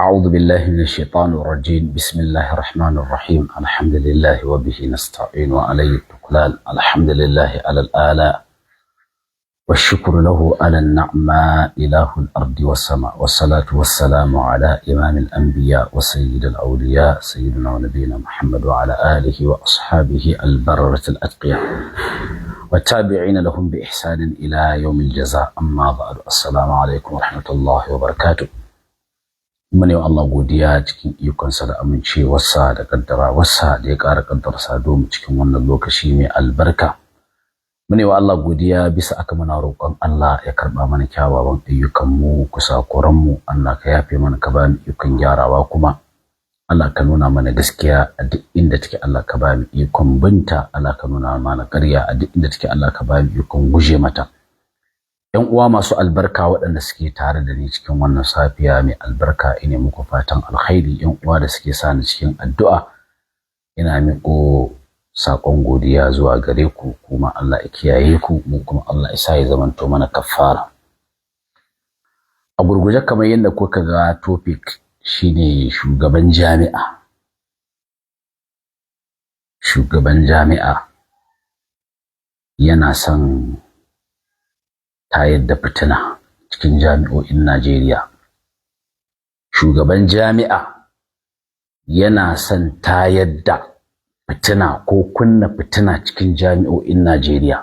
أعوذ بالله من الشيطان الرجيم. بسم الله الرحمن الرحيم. الحمد لله وبه نستعين وعليه التكلان. الحمد لله على الآلاء والشكر له على النعماء إله الأرض والسماء، والصلاة والسلام على إمام الأنبياء وسيد الأولياء سيدنا ونبينا محمد وعلى آله وأصحابه البررة الأتقياء والتابعين لهم بإحسان إلى يوم الجزاء. أما بعد، السلام عليكم ورحمة الله وبركاته. Mune wa Allah godiya cikin ikonsa da amincewarsa da kaddarawarsa da ya ƙara kaddarsa domin cikin wannan lokaci mai albarka. Mune wa Allah godiya bisa aka muna roƙon Allah ya karɓa mana kyawawan ayyukanmu, kusakuranmu. Allah ka yafe mana, ka ba mu ikon gyarawa, kuma Allah ka nuna mana gaskiya a duk inda take. Allah ka ba mu ikon binta. Allah ka nuna mana ƙarya a duk inda take. Allah ka ba mu ikon guje mata. ‘Yan uwa masu albarka waɗanda suke tare da ni cikin wannan safiya mai albarka, ina muku fatan alkhairi. ‘Yan uwa da suke sani cikin addu'a, ina miƙo saƙon godiya zuwa gare ku, kuma Allah ya kiyaye ku, mu kuma Allah ya sa ya zamanto mana kafara. A gurguje, kamar yadda kuka ga topic shine shugaban jami'a. Shugaban jami'a yana son tayar da fitina cikin jami'o'in Najeriya. Shugaban jami'a yana son tayar da fitina ko kunna fitina cikin jami'o'in Najeriya.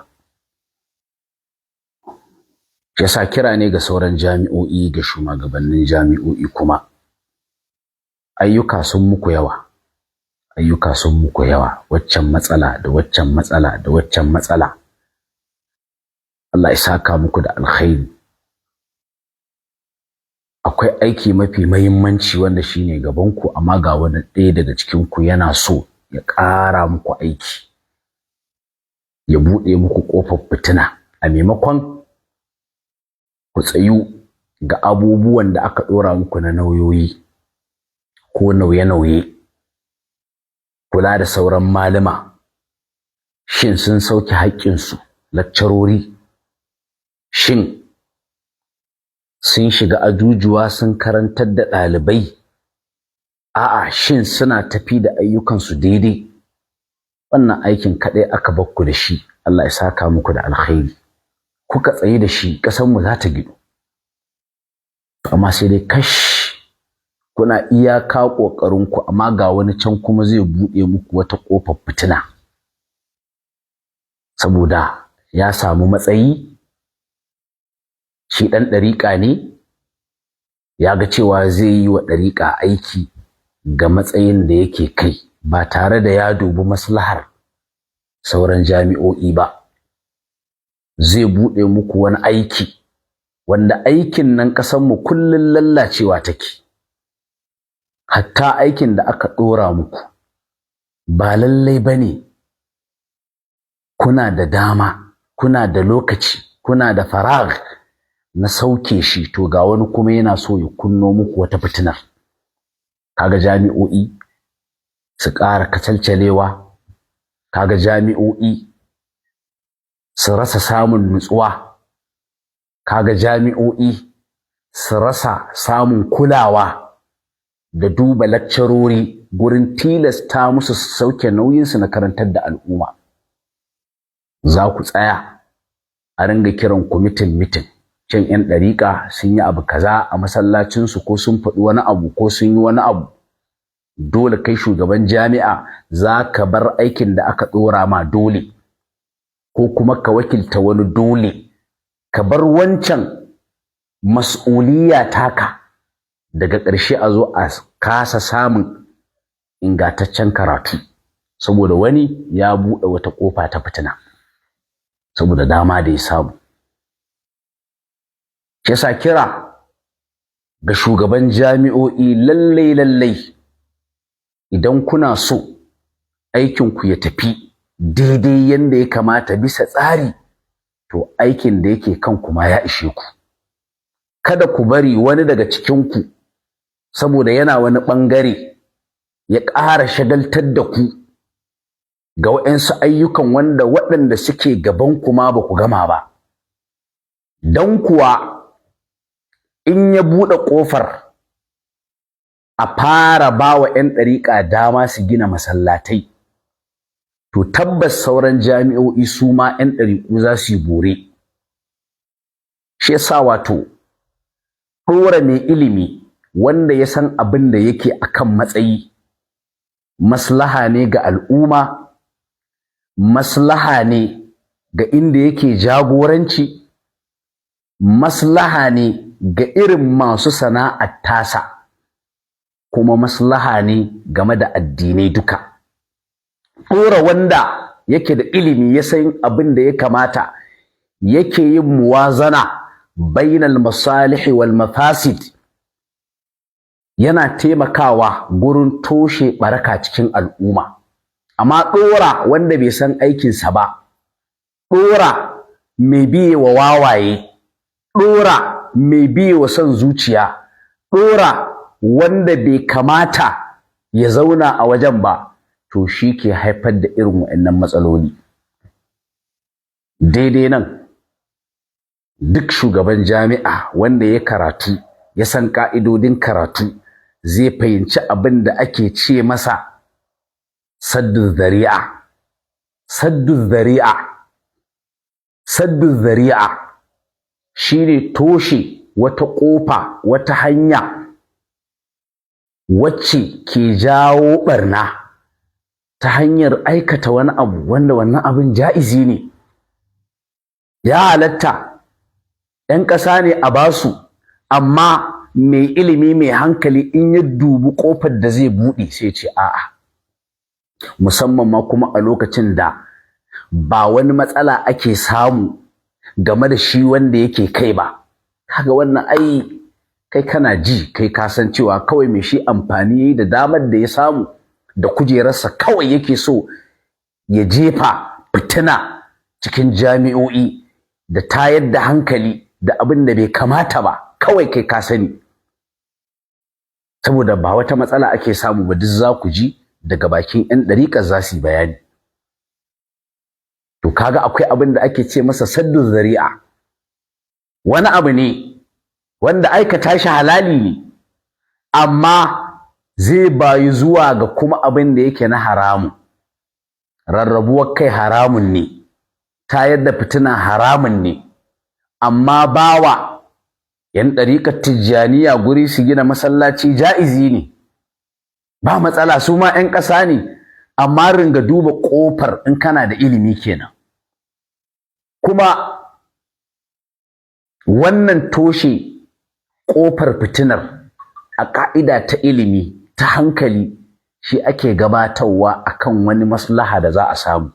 Yasa kira ne ga sauran jami'o'i, ga shugabannin jami'o'i kuma. Ayyuka sun muku yawa. Ayyuka sun muku yawa. Waccan matsala da waccan matsala da waccan matsala. Allah ya saka muku da alkhairi. Akwai aiki mafi muhimmanci wanda shine gaban ku, amma ga wani ɗaya daga cikin ku yana so ya ƙara muku aiki, ya buɗe muku ƙofar fitina, a maimakon ku tsayu ga abubuwan da aka ɗora muku na nauyoyi ko nauye-nauye. Kula da sauran malama, shin sun sauke haƙƙinsu? Lakcarori, shin sun shiga ajujuwa sun karantar da ɗalibai? A'a, shin suna tafi da ayyukansu daidai? Wannan aikin kaɗai aka bakku da shi. Allah ya saka muku da alkhairi. Kuka tsaye da shi, ƙasarmu za ta gidu. Amma sai dai kash, kuna iyaka ƙoƙarinku, amma ga wani can kuma zai buɗe muku wata ƙofar fitina. Saboda ya samu matsayi, shi ɗan ɗariƙa ne, ya ga cewa zai yi wa ɗariƙa aiki ga matsayin da yake kai, ba tare da ya dubi maslahar sauran jami'o'i ba. Zai buɗe muku wani aiki wanda aikin nan ƙasarmu kullum lallacewa take. Hatta aikin da aka ɗora muku ba lallai ba ne kuna da dama, kuna da lokaci, kuna da faragh na sauke shi. To ga wani kuma yana so ya kunno muku wata fitinar. Kaga jami'o'i su ƙara kacalcalewa, kaga jami'o'i su rasa samun nutsuwa, kaga jami'o'i su rasa samun kulawa da duba lakcarori gurin tilasta musu su sauke nauyinsu na karantar da al'umma. Za ku tsaya a ringa kiran ku mitin. Can 'yan ɗariƙa sun yi abu kaza a masallacinsu, ko sun faɗi wani abu, ko sun yi wani abu. Dole kai shugaban jami'a za ka bar aikin da aka ɗora ma dole, ko kuma ka wakilta wani dole, ka bar wancan mas'uliyya taka. Daga ƙarshe a zo a kasa samun ingantaccen karatu, saboda wani ya buɗe wata ƙofa ta fitina, saboda dama da ya samu. Yasa kira ga shugaban jami'o'i, lallai idan kuna so aikinku ya tafi daidai yanda ya kamata bisa tsari, to aikin da yake kanku ma ya ishe ku. Kada ku bari wani daga cikinku, saboda yana wani ɓangare, ya ƙara shagaltar da ku ga waɗansu ayyukan wanda waɗanda suke gabanku ma ba ku gama ba. Don kuwa in ya buɗe ƙofar a fara ba wa 'yan ɗariƙa dama su gina masallatai, to tabbas sauran jami'o'i su ma 'yan ɗariƙu za su yi bore. Shi yasa wato ɗora mai ilimi wanda ya san abin da yake akan matsayi maslaha ne ga al'umma, maslaha ne ga inda yake jagoranci, maslaha ne ga irin masu sana'ar tasa, kuma maslaha ne game da addinai duka. Ɗora wanda yake da ilimi ya san abin da ya kamata, yake yin muwazana bainal masalihi wal mafasid, yana taimakawa gurin toshe ɓaraka cikin al'umma. Amma ɗora wanda bai san aikinsa ba, ɗora mai biye wa wawaye, ɗora mai biye wa son zuciya, ɗora wanda bai kamata ya zauna a wajen ba, to shi ke haifar da irin waɗannan matsaloli. Daidai nan duk shugaban jami'a wanda ya karatu, ya san ƙa'idodin karatu, zai fahimci abin da ake ce masa saddu zari'a. Saddu zari'a, saddu zari'a shine toshe wata ƙofa, wata hanya wacce ke jawo ɓarna ta hanyar aikata wani abu wanda wannan abin ja'izi ne. Ya halatta 'yan ƙasa ne a basu, amma mai ilimi mai hankali in ya dubi ƙofar da zai buɗe sai ce a'a, musamman ma kuma a lokacin da ba wani matsala ake samu game da shi wanda yake kai ba. Kaga wannan ai kai kana ji, kai ka san cewa kawai mai shi amfani yayi da damar da ya samu da kujerarsa, kawai yake so ya jefa fitina cikin jami'o'i da tayar da hankali da abin da bai kamata ba, kawai kai ka sani. Saboda ba wata matsala ake samu ba, duk za ku ji daga bakin 'yan ɗariƙar za su yi bayani. To kaga akwai abin da ake ce masa saddu zari'a. Wani abu ne wanda aikata shi halali ne, amma zai bayu zuwa ga kuma abin da yake na haramun. Rarrabuwar kai haramun ne, tayar da fitina haramun ne, amma bawa 'yan ɗariƙar Tijjaniya guri su gina masallaci ja'izi ne, ba matsala, su ma 'yan ƙasa ne, amma ringa duba ƙofar in kana da ilimi kenan. Kuma wannan toshe ƙofar fitinar a ƙa'ida ta ilimi ta hankali shi ake gabatarwa akan wani maslaha da za a samu.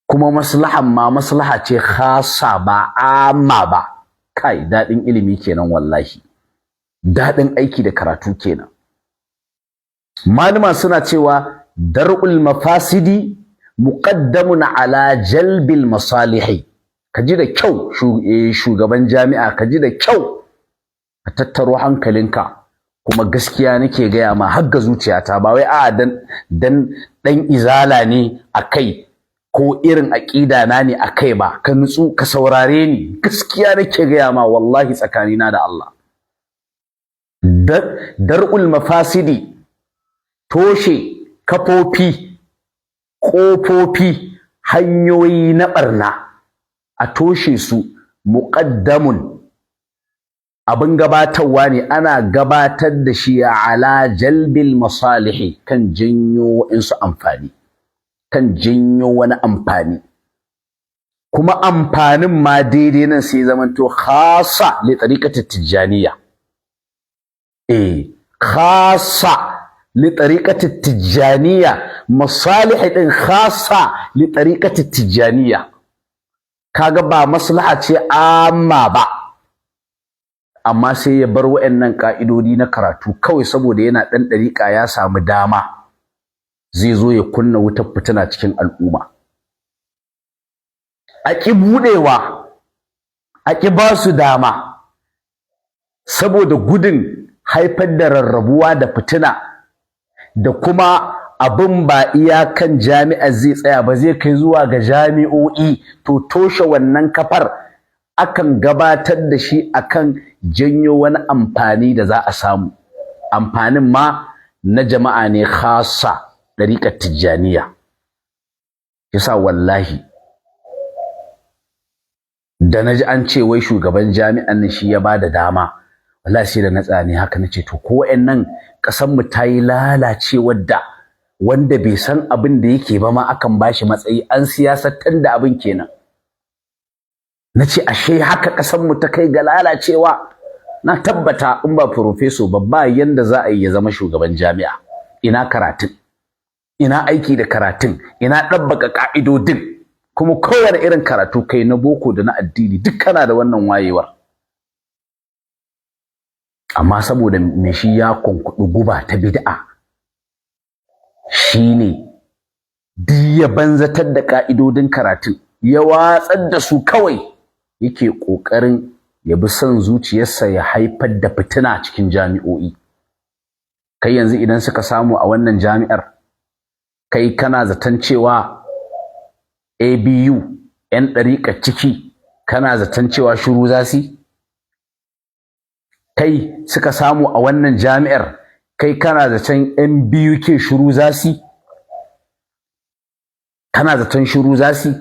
Kuma maslahan ma maslaha ce khassa ba amma ba. Kai, daɗin ilimi kenan wallahi, daɗin aiki da karatu kenan. Malama suna cewa dar'ul mafasidi muqaddamun ala jalbil masalihi. Ka ji da kyau shugaban jami'a, ka ji da kyau, ka tattaro hankalinka, kuma gaskiya nake gaya ma har ga zuciyata, ba wai a dan izala ne a kai ko irin aƙida na ne a kai ba. Ka nutsu ka saurare ni, gaskiya nake gaya ma wallahi tsakanina da Allah. Dar'ul mafasidi, toshe kafofi, ƙofofi, hanyoyi na ɓarna, a toshe su, muqaddamun, abin gabatarwa ne, ana gabatar da shi ala jalbil masalihi, kan janyo wa'insu amfani, kan janyo wani amfani, kuma amfanin ma daidai nan sai zamanto khassa li tariqati tijaniya. Khassa li tariqati tijaniya, masalih din khassa li tariqati tijaniya. Kaga ba maslaha ce amma ba, amma sai ya bar wa'annan ka'idodi na karatu kawai saboda yana dan dariƙa ya samu dama, zai zo ya kunna wutar fitina cikin al'umma. A ƙi buɗewa, a ƙi ba su dama, saboda gudun haifar da rarrabuwa da fitina, da kuma abin ba iyakan jami'ar zai tsaya ba, zai kai zuwa ga jami'o'i. To toshe wannan kafar akan gabatar da shi akan janyo wani amfani da za a samu. amfanin ma na jama'a ne khassa ɗariƙar tijjaniya. Yasa wallahi da naji an ce wai shugaban jami'an nan shi ya bada dama, wallahi sai da na tsani haka nace to ko wayannan ƙasar mu ta yi lalacewar da wanda bai san abin da yake ba ma akan bashi matsayi, an siyasantar da abin kenan. Nace ashe haka ƙasar mu ta kai ga lalacewa. Na tabbata in ba professor babba yanda za a yi ya zama shugaban jami'a, ina karatun, ina aiki da karatun, ina ɗabbaka ƙa'idodin, kuma kowane irin karatu kai na boko da na addini duk kana da wannan wayewar. Amma saboda me shi ya kunkuɗi guba ta bid'a, shine duk ya banzatar da ƙa'idodin karatun, ya watsar da su kawai, yake ƙoƙarin ya bi son zuciyarsa ya haifar da fitina cikin jami'o'i. Kai yanzu idan suka samu a wannan jami'ar, kai kana zaton cewa ABU 'yan ɗariƙar ciki kana zaton cewa shiru za su yi? Kai suka samu a wannan jami'ar, kai kana zaton 'yan BUK shiru za su yi? Kana zaton shiru za su yi?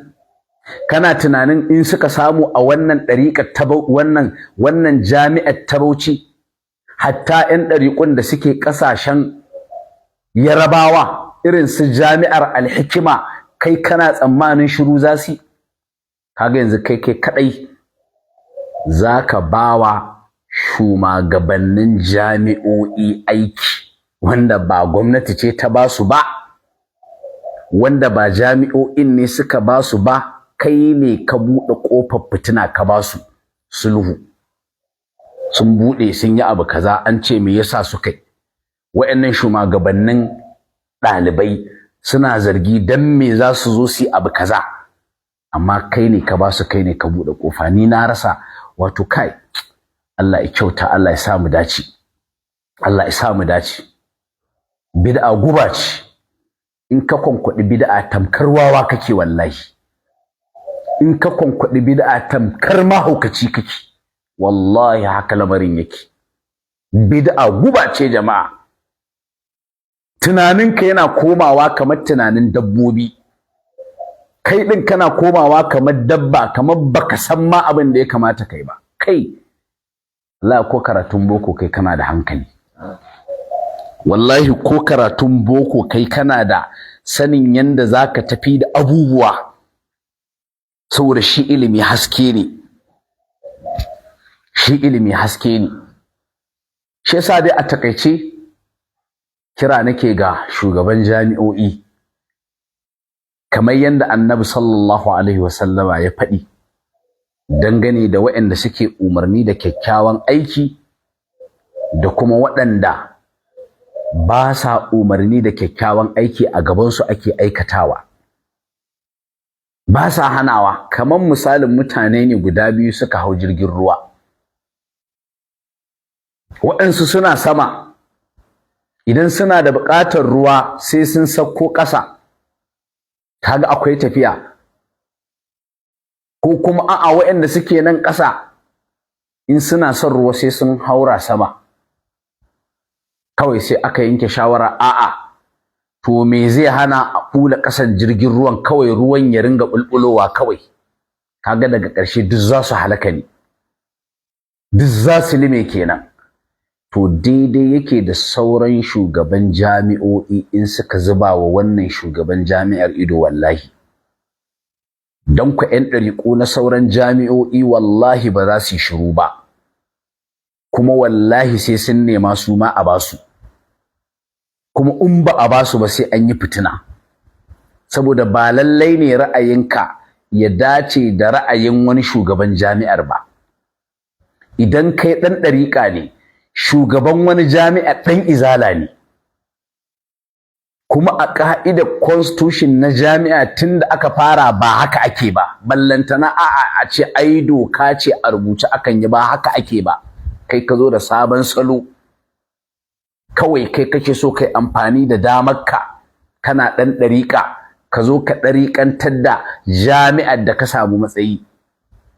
Kana tunanin in suka samu a wannan ɗariƙar ta wannan jami'ar ta Bauchi, hatta 'yan ɗariƙun da suke ƙasashen Yarabawa irin su jami'ar Al-Hikima, kai kana tsammanin shiru za su yi? Kaga yanzu kai kaɗai za ka bawa shugabannin jami'o'i aiki wanda ba gwamnati ce ta ba su ba, wanda ba jami'o'in ne suka ba su ba, kai ne ka buɗe ƙofar fitina ka ba su sulhu. Sun buɗe sun yi abu kaza, an ce me yasa suka yi. Wa'annan shugabannin ɗalibai suna zargi dan me za su zo su yi abu kaza, amma kai ne ka ba su, kai ne ka buɗe ƙofa. Ni na rasa, wato kai, Allah ya kyauta, Allah ya sa mu dace, Allah ya sa mu dace. Bid'a guba ce, in ka kwankwaɗi bid'a tamkar wawa kake wallahi, in ka kwankwaɗi bid'a tamkar mahaukaci kake, wallahi haka lamarin yake. Bid'a guba ce jama'a, tunaninka yana komawa kamar tunanin dabbobi, kai ɗin kana komawa kamar dabba, kamar baka san ma abin da ya kamata kai ba. Kai wallahi ko karatun boko kai kana da hankali, wallahi ko karatun boko kai kana da sanin yanda zaka tafi da abubuwa, saboda shi ilimi haske ne, shi ilimi haske ne. Shi yasa dai a takaice kira nake ga shugaban jami'o'i, kamar yanda Annabi sallallahu alaihi wasallama ya faɗi dangane da waɗanda suke umarni da kyakkyawan aiki da kuma waɗanda ba sa umarni da kyakkyawan aiki, a gabansu ake aikatawa, ba sa hanawa. Kamar misalin mutane ne guda biyu suka hau jirgin ruwa, waɗansu suna sama, idan suna da buƙatar ruwa sai sun sauko ƙasa, kaga akwai tafiya. Ko kuma a'a waɗanda suke nan ƙasa, in suna son ruwa sai sun haura sama. Kawai sai aka yanke shawara, a'a to me zai hana a kula ƙasan jirgin ruwan, kawai ruwan ya ringa bulbulowa kawai. Kaga daga ƙarshe duk za su halaka ne, duk za su lime kenan. To daidai yake da sauran shugaban jami'o'i in suka zuba wa wannan shugaban jami'ar ido wallahi. Don ku 'yan ɗariƙo na sauran jami'o'i wallahi ba za su yi shiru ba, kuma wallahi sai sun nema su ma a basu, kuma in ba a basu ba sai an yi fitina, saboda ba lallai ne ra'ayinka ya dace da ra'ayin wani shugaban jami'ar ba. Idan kai ɗan ɗariƙa ne, shugaban wani jami'a ɗan izala ne, kuma a ƙa'idar constitution na jami'a tun da aka fara ba haka ake ba, ballantana a ce ai doka ce a rubuce akan yi, ba haka ake ba. Kai ka zo da sabon salo, kawai kai kake so kai amfani da damarka, kana ɗan ɗariƙa, ka zo ka ɗariƙantar da jami'ar da ka samu matsayi.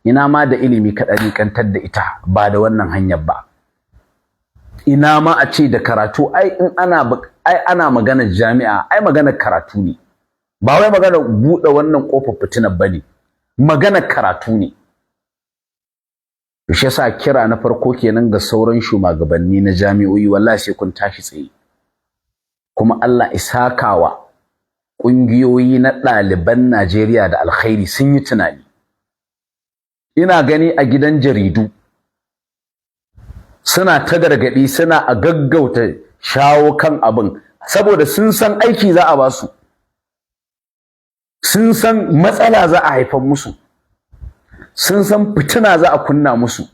Ina ma da ilimi ka ɗariƙantar da ita, ba da wannan hanyar ba. ina ma a ce da karatu, ai in ana magana jami'a, ai magana karatu ne, ba wai magana buɗe wannan ƙofar fitinar bane, magana karatu ne. Shi yasa kira na farko kenan ga sauran shugabanni na jami'o'i, wallahi sai kun tashi tsaye, kuma Allah isakawa ƙungiyoyi na ɗaliban Najeriya da alkhairi sun yi tunani. Ina gani a gidan jaridu suna ta gargaɗi, suna a gaggauta shawo kan abin, saboda sun san aiki za a ba su, sun san matsala za a haifar musu, sun san fitina za a kunna musu.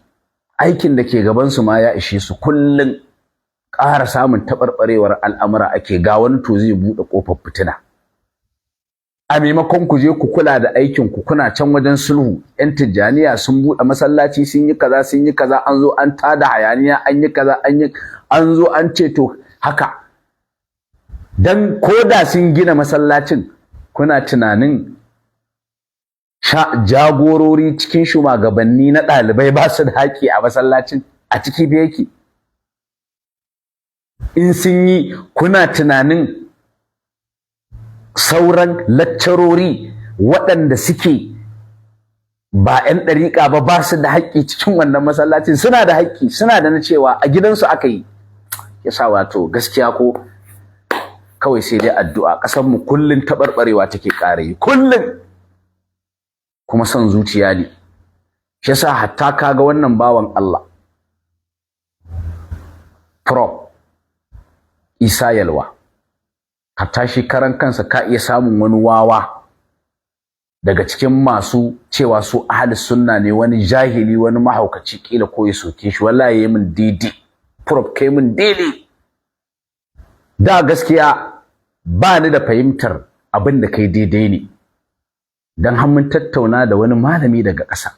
Aikin da ke gabansu ma ya ishe su, kullum ƙara samun taɓarɓarewar al'amura ake, ga wani to zai buɗe ƙofar fitina. A maimakon ku je ku kula da aikin ku, kuna can wajen sulhu. Yan Tijjaniya sun buɗe masallaci, sun yi kaza sun yi kaza, an zo an tada hayaniya, an yi kaza an zo an ce to haka. Dan koda sun gina masallacin, kuna tunanin jagorori cikin shugabanni na ɗalibai ba su da haƙƙi a masallacin? A ciki da yake. In sun yi, kuna tunanin sauran laccarori waɗanda suke ba 'yan ɗariƙa ba su da haƙƙi cikin wannan masallacin? Suna da haƙƙi, suna da na cewa a gidansu aka yi. Yasa wato gaskiya ko kawai sai dai addu'a. Ƙasarmu kullum taɓarɓarewa take ƙara yi, kullum, kuma son zuciya ne. Shi yasa hatta kaga wannan bawan Allah Prof Isa Yalwa, hatta shi karan kansa ka iya samun wani wawa daga cikin masu cewa su ahlus sunna ne, wani jahili, wani mahaukaci kila ko ya soke shi. Wallahi yayi min daidai, Prof kai min daidai. Da gaskiya ba ni da fahimtar abin da kai daidai ne, dan har mun tattauna da wani malami daga ƙasa,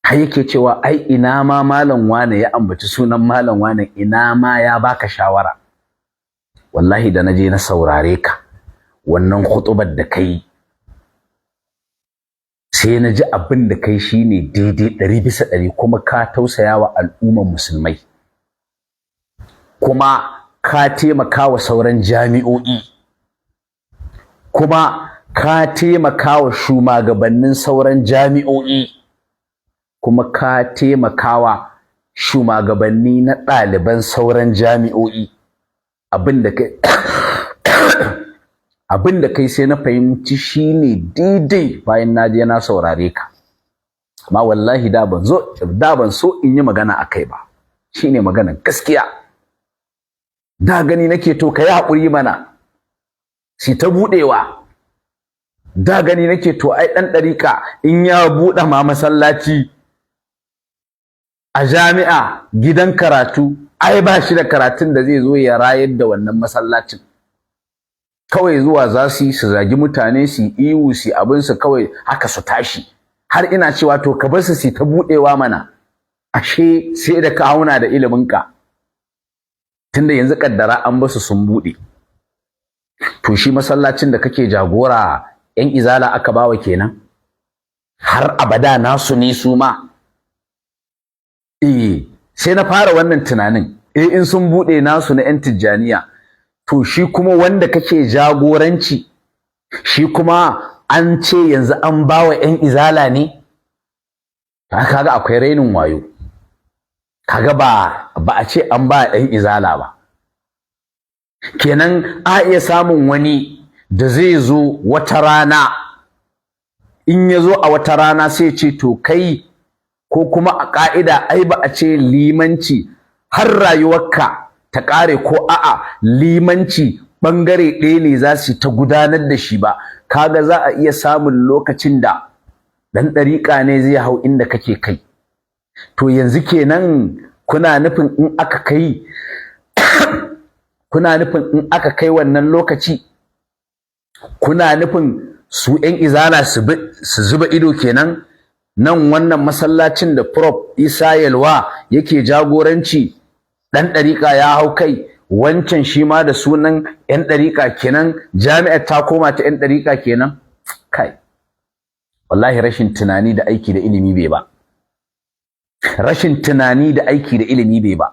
har yake cewa ai ina ma malam wane ya ambaci sunan malam wane, ina ma ya baka shawara. Wallahi da naje na saurare ka wannan khutubar da kai, sai na ji abin da kai shine daidai 100%, kuma ka tausaya wa al'ummar musulmai, kuma ka taimaka wa sauran jami'o'i, kuma ka taimaka wa shugabannin sauran jami'o'i, kuma ka taimaka wa shugabanni na ɗaliban sauran jami'o'i. Abin da kai sai na fahimci shine daidai bayan na je na saurare ka. Amma wallahi da ban so in yi magana akai ba, shine maganar gaskiya. Da gani nake to kai haƙuri mana, si ta buɗewa. Da gani nake to ai ɗan ɗariƙa in ya buɗe ma masallaci a jami'a, gidan karatu, ai ba shi da karatun da zai zo ya rayar da wannan masallacin. Kawai zuwa za su yi su zagi mutane, su yi iwu, su abin su kawai haka su tashi. Har ina cewa to ka bar su ta buɗewa mana, ashe sai da ka auna da iliminka, tunda yanzu kaddara an basu sun buɗe. To shi masallacin da kake jagora 'yan izala aka bawa kenan, har abada nasu ne su ma? Sai na fara wannan tunanin, in sun buɗe nasu na 'yan Tijjaniya, to shi kuma wanda kake jagoranci, shi kuma an ce yanzu an bawa 'yan izala ne? Kaga akwai rainin wayo, kaga ba a ce an ba 'yan izala ba. Kenan a iya samun wani da zai zo wata rana, in ya zo a wata rana sai ce to kai, ko kuma a ƙa'ida ai ba a ce limanci har rayuwarka ta ƙare, ko a'a limanci ɓangare ɗaya ne za su ta gudanar da shi ba. Kaga za a iya samun lokacin da ɗan ɗariƙa ne zai hau inda kake kai. To yanzu kenan kuna nufin in aka kai wannan lokaci, kuna nufin su 'yan izala su zuba ido kenan? Nan wannan masallacin da Prof Isa Yalwa yake jagoranci, ɗan ɗariƙa ya hau kai, wancan shi ma da sunan 'yan ɗariƙa kenan, jami'ar ta koma ta 'yan ɗariƙa kenan. Kai, wallahi rashin tunani da aiki da ilimi bai ba. rashin tunani da aiki da ilimi bai ba.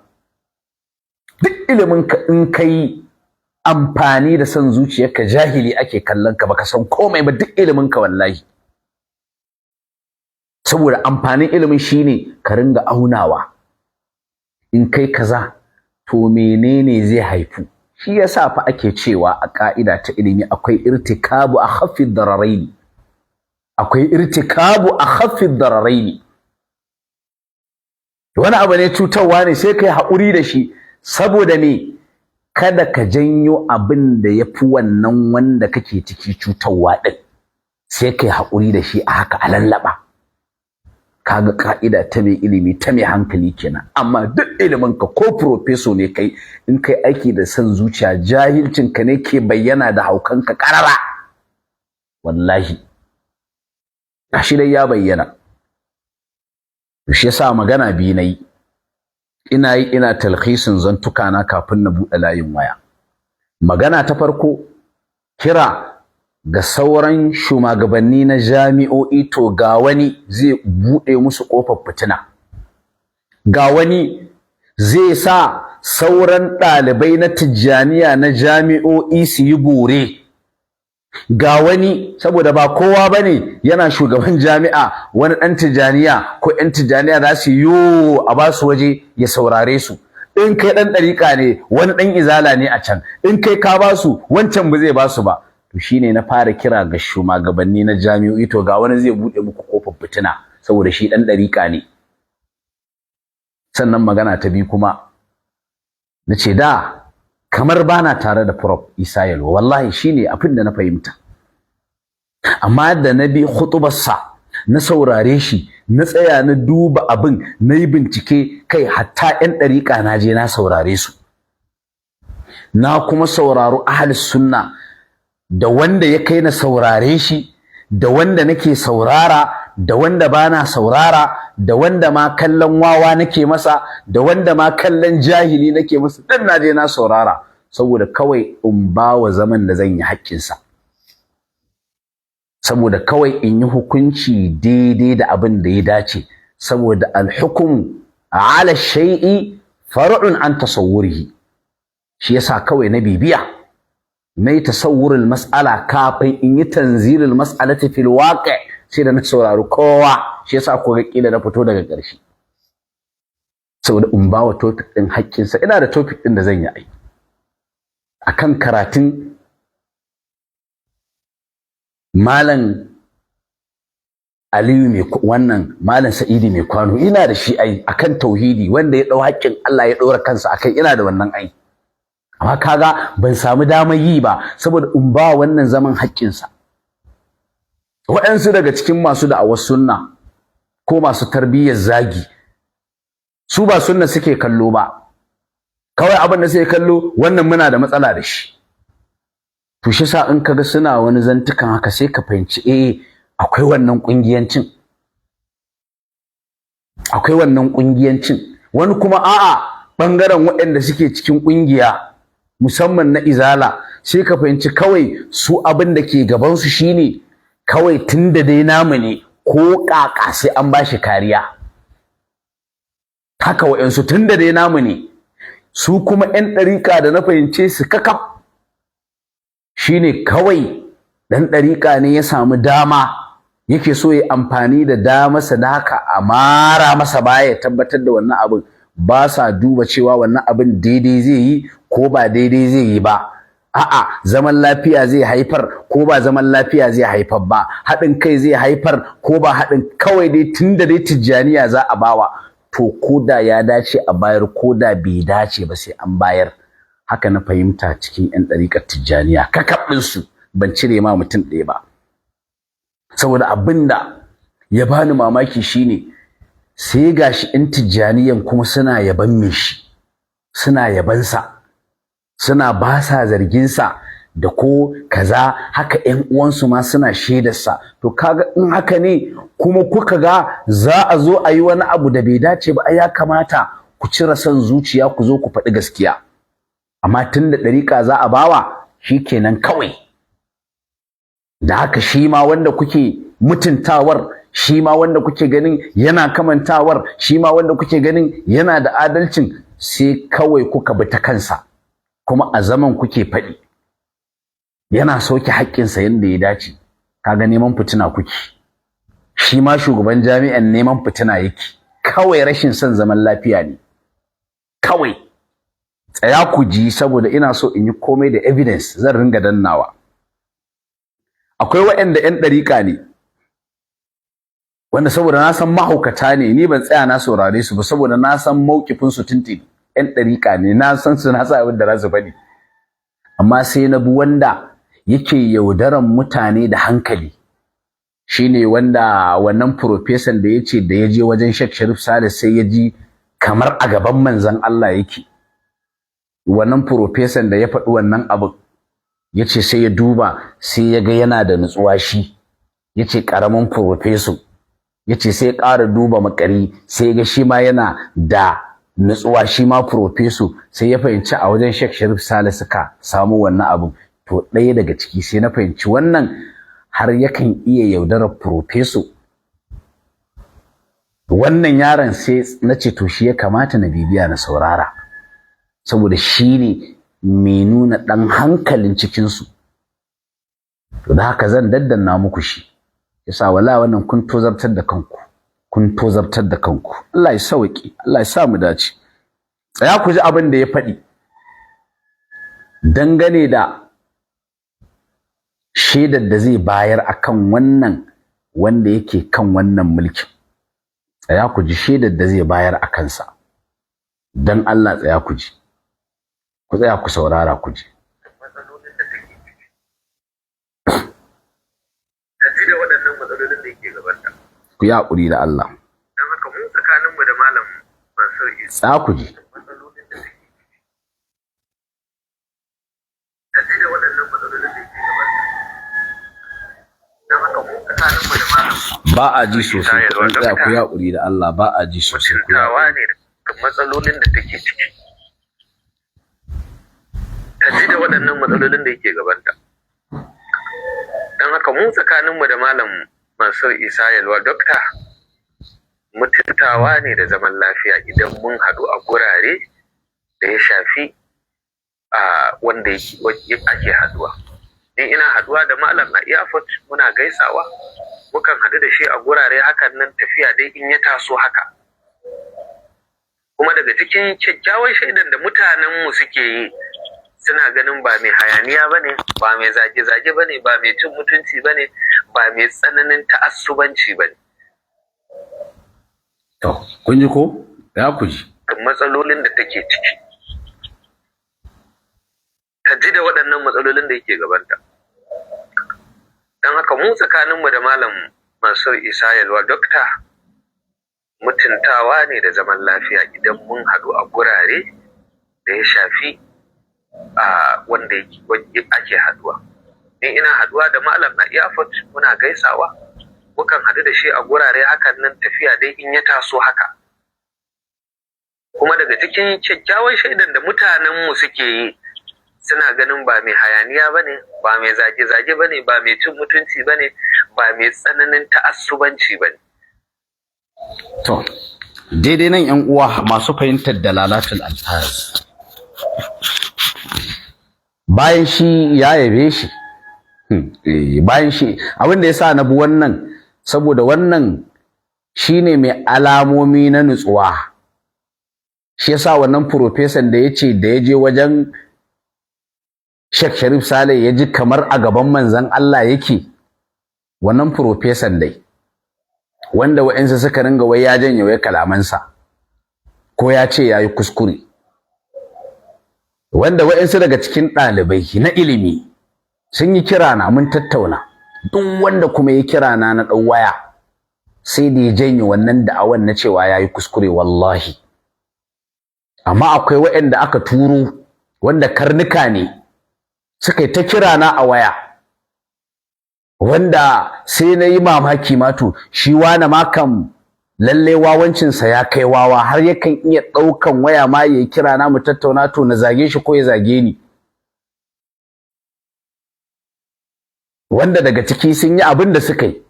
Duk ilimin ka in kai amfani da son zuciyarka jahili ake kallon ka, baka san komai ba duk ilimin ka wallahi. Saboda amfanin ilimin shine ka ringa aunawa, in kai kaza to menene zai haifu. Shi yasa fa ake cewa a ka'ida ta ilimi akwai irtikabu akhaffi dararaini, akwai irtikabu akhaffi dararaini. Wani abu ne cutarwa ne sai kai haƙuri da shi, saboda me kada ka janyo abin da yafi wannan wanda kake ciki cutarwa din, sai kai haƙuri da shi a haka a lallaba. Kaga ka'ida ta mai ilimi ta mai hankali kenan. Amma duk ilimin ka ko professor ne kai, in kai aiki da son zuciya jahilcin ka ne ke bayyana da haukan ka karara wallahi. Gashi dai ya bayyana. Shi yasa magana biyu nayi, ina talhisin zantuka na kafin na buɗe layin waya. Magana ta farko, kira ga sauran shugabanni na jami'o'i, to ga wani zai buɗe musu ƙofar fitina, ga wani zai sa sauran ɗalibai na tijjaniya na jami'o'i su yi bore, ga wani saboda ba kowa bane yana shugaban jami'a wani ɗan tijjaniya ko ƴan tijjaniya za su yi a ba su waje ya saurare su. In kai ɗan ɗariƙa ne wani ɗan izala ne a can, in kai ka ba su wancan ba zai ba su ba. To shine na fara kira ga shugabanni na jami'o'i, to ga wani zai buɗe muku kofar fitina saboda shi ɗan ɗariƙa ne. Sannan magana ta biyu kuma, nace da kamar bana tare da Prof Isa Yalwa, wallahi shine abin da na fahimta. Amma da na bi khutubarsa, na saurare shi, na tsaya na duba abin, na yi bincike, kai hatta ƴan ɗariƙa na je na saurare su, na kuma sauraro ahlus sunna, da wanda ya kai na saurare shi, da wanda nake saurara, da wanda bana saurara, da wanda ma kallon wawa nake masa, da wanda ma kallon jahili nake masa, dan naje na saurara saboda kawai in bawa zaman da zan yi haƙƙinsa, saboda kawai in yi hukunci daidai da abin da ya dace, saboda al-hukmu ala shay'i far'un an tasawwurihi. Shi yasa kawai na bibiya, na yi tasawwurul mas'ala kafin in yi tanzilul mas'alati fil waqi', sai da na saurari kowa. Shi yasa ko ga kila na fito daga ƙarshe, saboda in ba wa topic din haƙƙinsa. Ina da topic din da zan yi akan karatun malam Aliyu mai wannan malam Sa'idi mai kwano, ina da shi akan tauhidi, wanda ya dau haƙƙin Allah ya ɗora kansa akai, ina da wannan amma kaga ban samu damar yi ba saboda in ba wannan zaman haƙƙinsa. Waɗansu daga cikin masu da'awar sunna ko masu tarbiyyar zagi, su ba sunna suke kallo ba, kawai abin da suke kallo wannan muna da matsala da shi. To shi sa in kaga suna wani zantukan haka sai ka fahimci akwai wannan ƙungiyancin, akwai wannan ƙungiyancin. Wani kuma a'a ɓangaren waɗanda suke cikin ƙungiya musamman na izala, sai ka fahimci kawai su abin da ke gabansu shine kawai tunda dai namu ne ko ƙaƙa sai an bashi kariya. Haka waɗansu tunda dai namu ne. Su kuma ƴan ɗariƙa da na fahimce su kakaf shine kawai ɗan ɗariƙa ne ya samu dama, yake so ya amfani da damarsa da haka a mara masa baya ya tabbatar da wannan abin. Ba sa duba cewa wannan abin daidai zai yi ko ba daidai zai yi ba, a'a zaman lafiya zai haifar ko ba zaman lafiya zai haifar ba, haɗin kai zai haifar ko ba haɗin, kawai dai tunda dai tijjaniya za a bawa, to ko da ya dace a bayar ko da bai dace ba sai an bayar. Haka na fahimta cikin ƴan ɗariƙar tijjaniya kakaf ɗinsu, ban cire ma mutum ɗaya ba. Saboda abinda ya bani mamaki shine sai gashi ƴan tijjaniyan kuma suna yaban me shi, suna yabansa, suna ba sa zarginsa da ko kaza, haka ƴan uwansu ma suna shaidarsa. To kaga in haka ne kuma kuka ga za a zo a yi wani abu da bai dace ba, ai ya kamata ku cire son zuciya ku zo ku faɗi gaskiya. Amma tunda ɗariƙa za a bawa, shikenan kawai. Da haka shi ma wanda kuke mutuntawar shi ma wanda kuke ganin yana kamantawar, shi ma wanda kuke ganin yana da adalcin, sai kawai kuka bi ta kansa kuma a zaman kuke faɗi yana sauke haƙƙinsa yadda ya dace. Kaga neman fitina kuke, shi ma shugaban jami'an neman fitina yake, kawai rashin son zaman lafiya ne kawai. Tsaya ku ji, saboda ina so in yi komai da evidence, zan ringa dannawa. Akwai waɗanda 'yan ɗariƙa ne wanda saboda na san mahaukata ne, ni ban tsaya na saurare su ba saboda na san mauƙifin su tuntuni. 'Yan ɗariƙa ne, na san su, na san abin da za su faɗi, amma sai na bi wanda yake yaudaran mutane da hankali. Shine wanda wannan profesan da yace da ya je wajen Sheikh Sharif Saleh sai ya ji kamar a gaban manzon Allah yake. Wannan profesan da ya faɗi wannan abin yace sai ya duba sai ya ga yana da nutsuwa shi, yace karamin profeso, yace sai ya ƙara duba makari sai ya ga shi ma yana da nutsuwa, shi ma profeso, sai ya fahimci a wajen Sheikh Sharif Saleh suka samu wannan abin. To ɗaya daga ciki sai na fahimci wannan har yakan iya yaudarar profeso. Wannan yaron sai na ce to shi ya kamata na bibiya na saurara, saboda shi ne mai nuna ɗan hankalin cikinsu. To da haka zan daddanna muku shi, yasa wala wannan kun tozartar da kanku, kun tozartar da kanku. Allah ya sauki, Allah ya sa mu dace. Tsaya ku ji abin da ya faɗi dangane da shaidar da zai bayar akan wannan wanda yake kan wannan mulkin. Tsaya ku ji shaidar da zai bayar a kansa, dan Allah tsaya ku ji, ku tsaya ku saurara ku ji. Da waɗannan matsalolin da yake gabanta, ku yi haƙuri da Allah. don haka mu tsakaninmu da Malam Mansur Isa Tsaya ku ji. matsalolin da take da waɗannan matsalolin da yake gabanta, don haka mu tsakaninmu da Malam Ba a ji sosai, ku ɗan tsaya ku yi haƙuri da Allah, ba a ji sosai. Ku yi mutuntawa haƙuri. ne da matsalolin da take ciki. Ta ji da waɗannan matsalolin da yake gabanta. Don haka mu tsakaninmu da Malam Mansur Isa Yalwa Dokta mutuntawa ne da zaman lafiya idan mun haɗu a gurare da ya shafi wanda ake haɗuwa. Ni ina haɗuwa da Malam a airport muna gaisawa, mukan haɗu da shi a gurare hakan nan tafiya dai in ya taso haka. Kuma daga cikin kyakkyawan shaidan da mutanenmu suke yi, suna ganin ba mai hayaniya ba ne, ba mai zage-zage ba ne, ba mai cin mutunci ba ne, ba mai tsananin ta'assubanci ba ne. To, kun ji ko? Ya ku ji. Matsalolin da take ciki. Ta ji da waɗannan matsalolin da yake gabanta. Don haka mu tsakaninmu da Malam Mansur Isa Yalwa Dokta mutuntawa ne da zaman lafiya idan mun haɗu a gurare da ya shafi wanda ake haduwa. Ni ina haduwa da Malam a airport muna gaisawa, mukan haɗu da shi a gurare hakan nan tafiya dai in ya taso haka. Kuma daga cikin kyakkyawan shaidan da mutanenmu suke yi, suna ganin ba mai hayaniya ba ne, ba mai zage-zage ba ne, ba mai cin mutunci ba ne, ba mai tsananin ta'assubanci ba ne. To, daidai nan 'yan uwa masu fahimtar dalalatul alfaz. Bayan shi ya yabe shi, bayan shi abin da ya sa na bi wannan, saboda wannan shine mai alamomi na nutsuwa. Shi yasa wannan profesan da ya ce da ya je wajen Sheikh Sharif Saleh ya ji kamar a gaban manzon Allah yake, wannan profesan dai wanda wa'ansu suka ringa wai ya janye wai kalamansa ko ya ce ya yi kuskure, wanda wa'ansu daga cikin ɗalibai na ilimi sun yi kira na mun tattauna, duk wanda kuma ya kira na ɗau waya sai da ya janye wannan da'awan na cewa ya yi kuskure wallahi. Amma akwai wa'anda aka turo wanda karnuka ne suka yi ta kira na a waya, wanda sai na yi mamaki mato shi wane ma kam lalle wawancinsa ya kai wawa har yakan iya ɗaukan waya ma ya kira na mu tattauna, to na zage shi ko ya zage ni. Wanda daga ciki sun yi abin da suka yi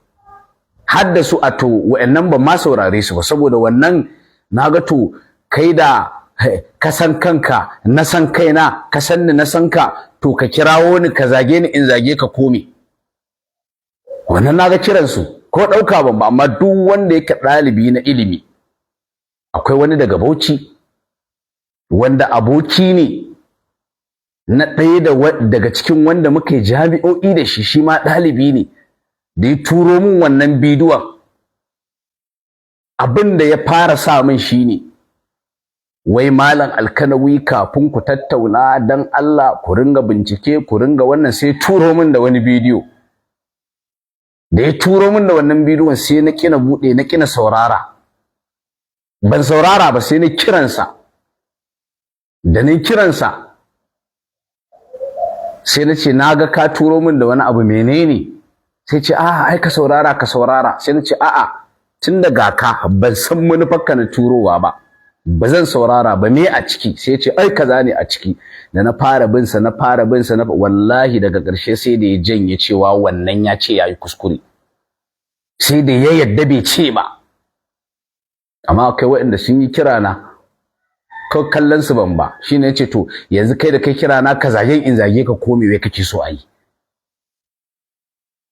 har da su a to wa'annan ban ma saurare su ba saboda wannan naga to kai da ka san kanka na san kaina ka san ni na san ka to ka kirawo ni ka zage ni in zage ka kome wannan naga kiran su ko dauka ban ba amma duk wanda yake dalibi na ilimi akwai wani daga Bauchi wanda aboki ne na ɗaya daga cikin wanda muka yi jami'o'i da shi ma ɗalibi ne da ya turo min wannan bidiyon abin da ya fara sa min shine wai malam Alkanawi kafin ku tattauna dan Allah ku ringa bincike ku ringa wannan sai turo min da wani bidiyo da ya turo min da wannan bidiyon sai na kina bude na kina saurara ban saurara ba sai na kiransa da ni kiransa sai na ce naga ka turo min da wani abu menene sai ce a'a ai ka saurara sai na ce a'a tun daga ka ban san manufarka na turowa ba zan saurara ba me a ciki sai ce ai kaza ne a ciki da na fara bin sa wallahi daga ƙarshe sai da ya janye cewa wannan ya ce yayi kuskure sai da ya yadda bai ce ba amma akwai waɗanda sun yi kira na ko kallon su ban ba shine yace to yanzu kai da kai kira na ka zage in zage ka ko me wai kake so ayi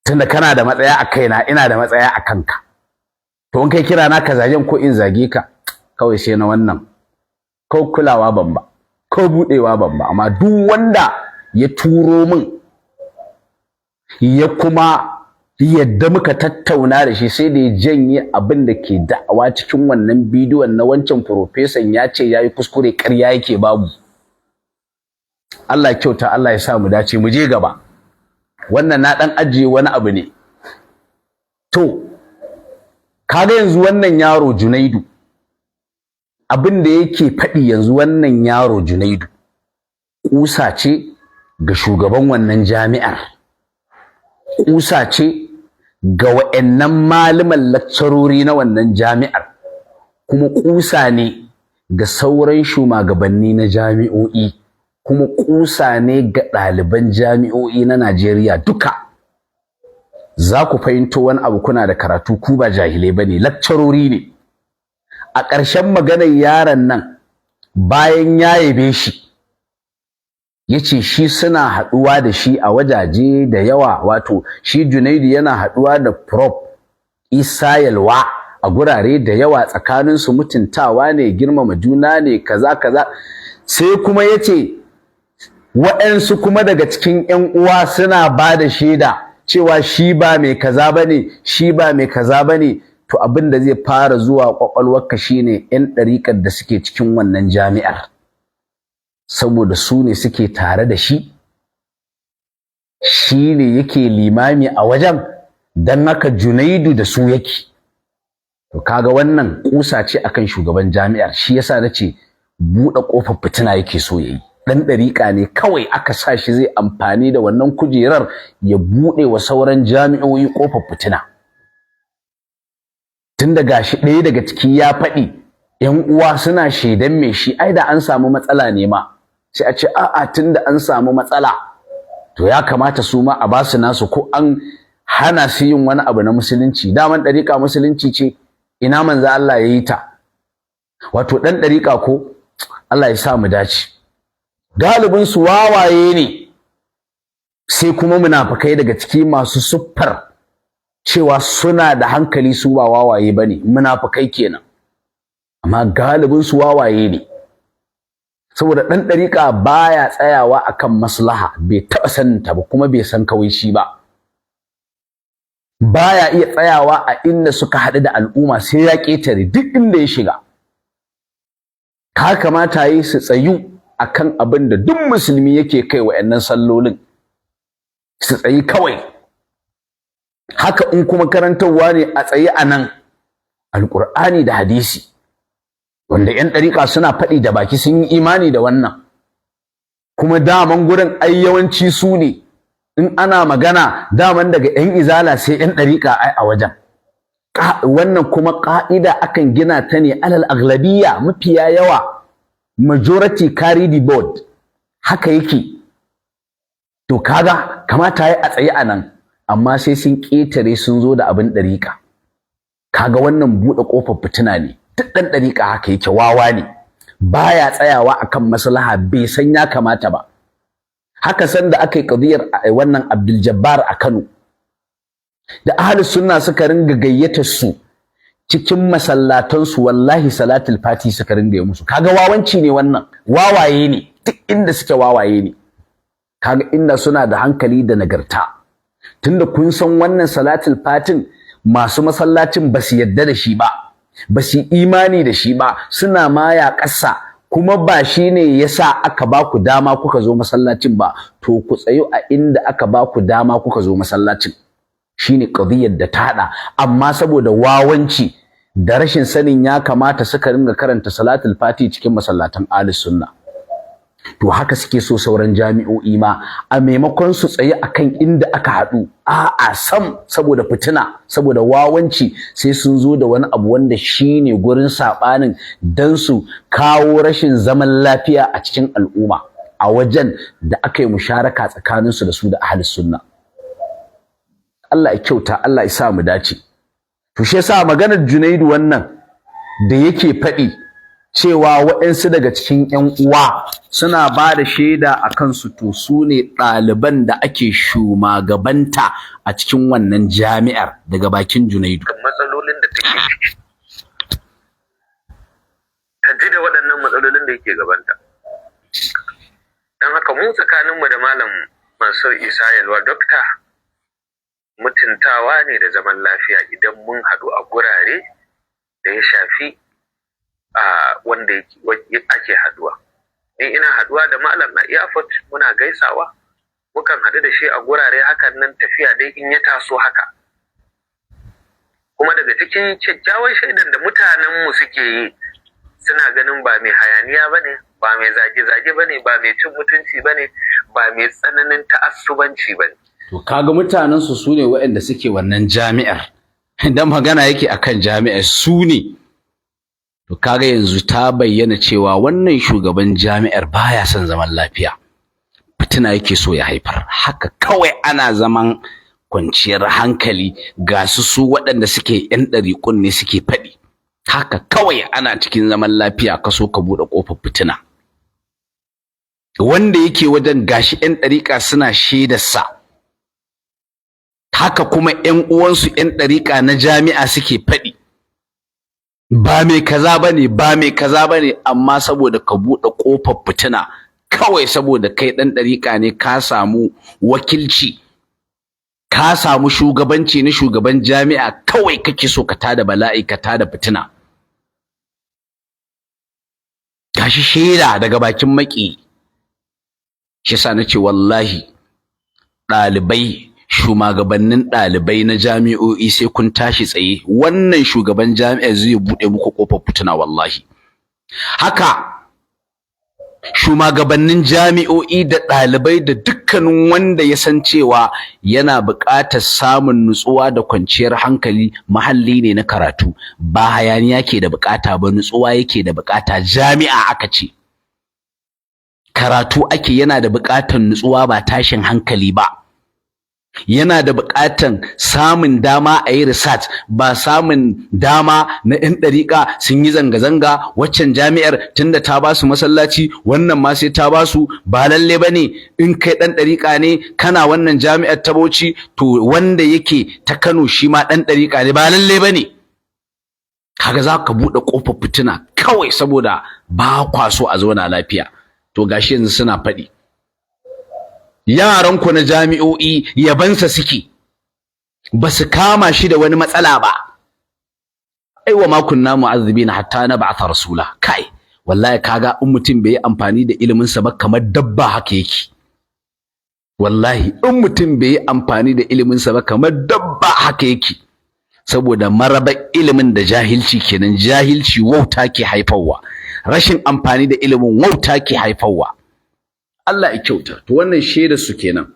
tunda kana da matsaya a kaina ina da matsaya a kanka to in kai kira na ka zagen ko in zage ka kawai sai na wannan ko kulawa ban ba ko budewa ban ba amma duk wanda ya turo min ya kuma yadda muka tattauna da shi sai da ya janye abin da ke da'awa cikin wannan bidiyon na wancan profesan ya ce yayi kuskure ƙarya yake babu Allah kyauta Allah ya sa mu dace mu je gaba wannan na dan ajiye wani abu ne to kaga yanzu wannan yaro Junaidu abin da yake faɗi yanzu wannan yaro Junaidu kusa ce ga shugaban wannan jami'ar kusa ce ga wa'annan malaman lakcarori na wannan jami'ar kuma kusa ne ga sauran shugabanni na jami'o'i kuma kusa ne ga ɗaliban jami'o'i na Najeriya duka za ku fahimto wani abu kuna da karatu ku ba jahilai bane lakcarori ne a ƙarshen maganar yaron nan bayan ya yabe shi yace shi suna haɗuwa da shi a wajaje da yawa wato shi Junaidu yana haɗuwa da Prof Isa Yalwa a gurare da yawa tsakanin su mutuntawa ne girmama juna ne kaza sai kuma yace waɗansu kuma daga cikin ƴan uwa suna ba da shaida cewa shi ba mai kaza bane to abin da zai fara zuwa kwakwalwarka shine ƴan ɗariƙar da suke cikin wannan jami'ar saboda su ne suke tare da shi ne yake limami a wajen dan haka Junaidu da su yake to kaga wannan kusa ce akan shugaban jami'ar shi yasa nace buɗe kofar fitina yake so yayi dan dariƙa ne kawai aka sa shi zai amfani da wannan kujerar ya buɗe wa sauran jami'o'i kofar fitina tun daga shi ɗaya daga ciki ya faɗi ƴan uwa suna shaidan me shi ai da an samu matsala ne ma sai a ce a'a tunda an samu matsala to ya kamata su ma a ba su nasu ko an hana su yin wani abu na musulunci daman dariƙa musulunci ce ina manzo Allah yayi ta wato dan dariƙa ko Allah ya sa mu dace galibin su wawaye ne sai kuma munafikai daga ciki masu suffar cewa suna da hankali su ba wawaye bane munafikai kenan amma galibin su wawaye ne saboda dan dariƙa baya tsayawa akan maslaha bai taɓa sanin ta ba kuma bai san kawai shi ba baya iya tsayawa a inda suka haɗu da al'umma sai ya ƙetare duk inda ya shiga ka kamata yi su tsayu akan abin da duk musulmi yake kai wa'annan sallolin su tsayi kawai haka in kuma karantarwa ne a tsayi a nan alƙur'ani da hadisi wanda ƴan ɗariƙa suna faɗi da baki sun yi imani da wannan kuma daman gurin ai yawanci su ne in ana magana daman daga ƴan izala sai ƴan ɗariƙa ai a wajen wannan kuma ƙa'ida akan gina ta ne alal aghlabiyya mafiya yawa majority carry the board haka yake to kaga kamata yayi a tsaye a nan amma sai sun ƙetare sun zo da abin ɗariƙa kaga wannan buɗe ƙofar fitina ne. Duk ɗan ɗariƙa haka yake, wawa ne, baya tsayawa akan maslaha, bai san ya kamata ba. Haka san da aka yi ƙadiyar wannan Abdul Jabbar a Kano, da ahlus sunna suka ringa gayyatar su cikin masallatansu, wallahi salatul fati suka ringa yi musu. Kaga wawanci ne wannan, wawaye ne, duk inda suke wawaye ne. Kaga inda suna da hankali da nagarta, tunda kun san wannan salatul fatin masu masallacin ba su yadda da shi ba, ba su imani da shi ba, suna ma ya ƙasa, kuma ba shi ne yasa aka ba ku dama kuka zo masallacin ba. To ku tsayo a inda aka ba ku dama kuka zo masallacin, shine qadiyar da ta hada. Amma saboda wawanci da rashin sanin ya kamata suka ringa karanta salatul fati cikin masallatan ahlus sunna. To haka suke so sauran jami'o'i ma, a maimakon su tsaye akan inda aka haɗu, a'a sam, saboda fitina, saboda wawanci, sai sun zo da wani abu wanda shine gurin saɓanin, dan su kawo rashin zaman lafiya a cikin al'umma a wajen da aka yi musharaka tsakaninsu da su da ahlus sunna. Allah ya kyauta, Allah ya sa mu dace. To shi yasa maganar Junaidu wannan da yake faɗi cewa waɗansu daga cikin ƴan uwa suna ba da shaida a kansu, to su ne ɗaliban da ake shumagabanta a cikin wannan jami'ar, daga bakin Junaidu. Matsalolin da take ciki, ta ji da waɗannan matsalolin da yake gabanta. Don haka mu tsakaninmu da Malam Mansur Isa Yalwa Dokta, mutuntawa ne da zaman lafiya idan mun haɗu a gurare da ya shafi wanda ake haduwa. Ni ina haduwa da Malam na Iyafot, muna gaisawa, mukan haɗu da shi a gurare hakan nan, tafiya dai in ya taso haka. Kuma daga cikin kyakkyawan shaidan da mutanenmu suke yi, suna ganin ba mai hayaniya bane, ba mai zage-zage bane, ba mai cin mutunci bane, ba mai tsananin ta'assubanci bane. To kaga mutanen su ne waɗanda suke wannan jami'ar, idan magana yake akan jami'ar su ne. To kaga yanzu ta bayyana cewa wannan shugaban jami'ar baya son zaman lafiya, fitina yake so ya haifar. Haka kawai ana zaman kwanciyar hankali, ga su waɗanda suke ƴan ɗariƙun ne suke faɗi, haka kawai ana cikin zaman lafiya ka so ka buɗe ƙofar fitina. Wanda yake wajen gashi ƴan ɗariƙa suna shaidarsa, haka kuma ƴan uwansu ƴan ɗariƙa na jami'a suke faɗi, ba mai kaza bane, ba mai kaza bane, amma saboda ka buɗe ƙofar fitina, kawai saboda kai ɗan ɗariƙa ne, ka samu wakilci, ka samu shugabanci na shugaban jami'a, kawai kake so ka tada bala'i, ka tada fitina. Gashi shaida daga bakin maki. Shi yasa nace wallahi ɗalibai, shugabannin ɗalibai na jami'o'i sai kun tashi tsaye. Wannan shugaban jami'a zai buɗe muku ƙofar fitina wallahi. Haka shugabannin jami'o'i da ɗalibai da dukkanin wanda ya san cewa yana buƙatar samun nutsuwa da kwanciyar hankali, mahalli ne na karatu, ba hayaniya ke da buƙata ba, nutsuwa yake da buƙata. Jami'a aka ce karatu ake, yana da buƙatar nutsuwa ba tashin hankali ba, yana da buƙatan samun dama a yi research, ba samun dama na ƴan ɗariƙa sun yi zanga-zanga, waccan jami'ar tunda ta ba su masallaci, wannan ma sai ta ba su. Ba lalle ba ne in kai ɗan ɗariƙa ne kana wannan jami'ar ta Bauchi, to wanda yake ta Kano shi ma ɗan ɗariƙa ne, ba lalle ba ne. Kaga za ka buɗe ƙofar fitina kawai saboda ba kwa so a zauna lafiya. To gashi yanzu suna faɗi, yaranku na jami'o'i yabansa suke, ba su kama shi da wani matsala ba. Aiwa ma kunna mu'azzibina hatta nab'atha rasula. Kai wallahi kaga in mutum bai yi amfani da ilimin sa ba, kamar dabba haka yake. Wallahi in mutum bai yi amfani da ilimin sa ba, kamar dabba haka yake. Saboda maraba ilimin da jahilci kenan, jahilci wauta ke haifarwa, rashin amfani da ilimin wauta ke haifarwa. Allah ya kyauta. To wannan shaida su kenan.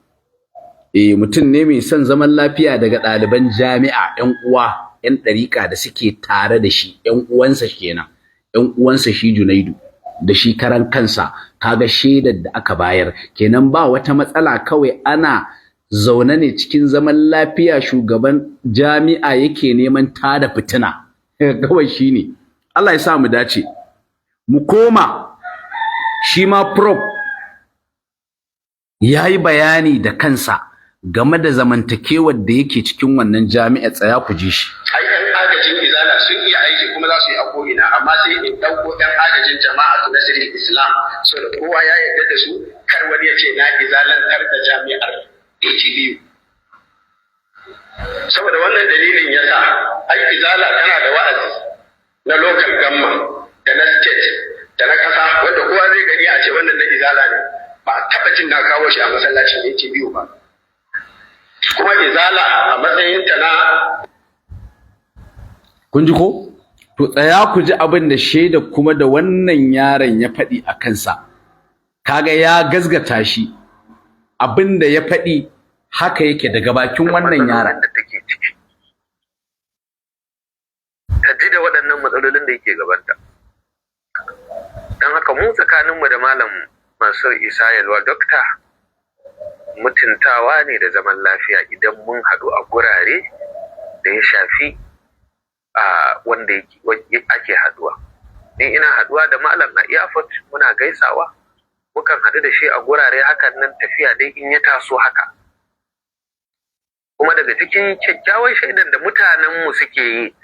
Mutum ne mai son zaman lafiya daga ɗaliban jami'a, ƴan uwa, ƴan ɗariƙa da suke tare da shi, ƴan uwansa kenan, ƴan uwansa shi Junaidu da shi karan kansa. Kaga shaidar da aka bayar kenan, ba wata matsala, kawai ana zaune ne cikin zaman lafiya shugaban jami'a yake neman tada fitina kawai shine. Allah ya sa mu dace. Mu koma shi ma prof yayi bayani da kansa game da zamantakewar da yake cikin wannan jami'a, tsaya ku ji shi. Ai ɗan agajin izala sun iya aiki kuma za su yi a ko'ina, amma sai in ɗauko ɗan agajin jama'a na sirrin Islam so da kowa ya yarda da su, kar wani ya ce na izalantar da jami'ar HBU. Saboda wannan dalilin ya sa ai izala tana da wa'azi na local government da na state da na ƙasa wanda kowa zai gani a ce wannan na izala ne, ba a taɓa jin na kawo shi a masallacin HBU ba. Kuma izala a matsayinta na kun ji ko? To tsaya ku ji abin da shaida kuma da wannan yaron ya faɗi a kansa. Kaga ya gazgata shi, abin da ya faɗi haka yake daga bakin wannan yaron da take ciki. Ta ji da waɗannan matsalolin da yake gabanta. Don haka mu tsakaninmu da Malam Mansur Isa Yalwa Dokta mutuntawa ne da zaman lafiya idan mun haɗu a gurare da ya shafi wanda ake haɗuwa. Ni ina haɗuwa da Malam a Airport muna gaisawa, mukan haɗu da shi a gurare hakan nan tafiya dai in ya taso haka. Kuma daga cikin kyakkyawan shaidan da mutanenmu suke yi,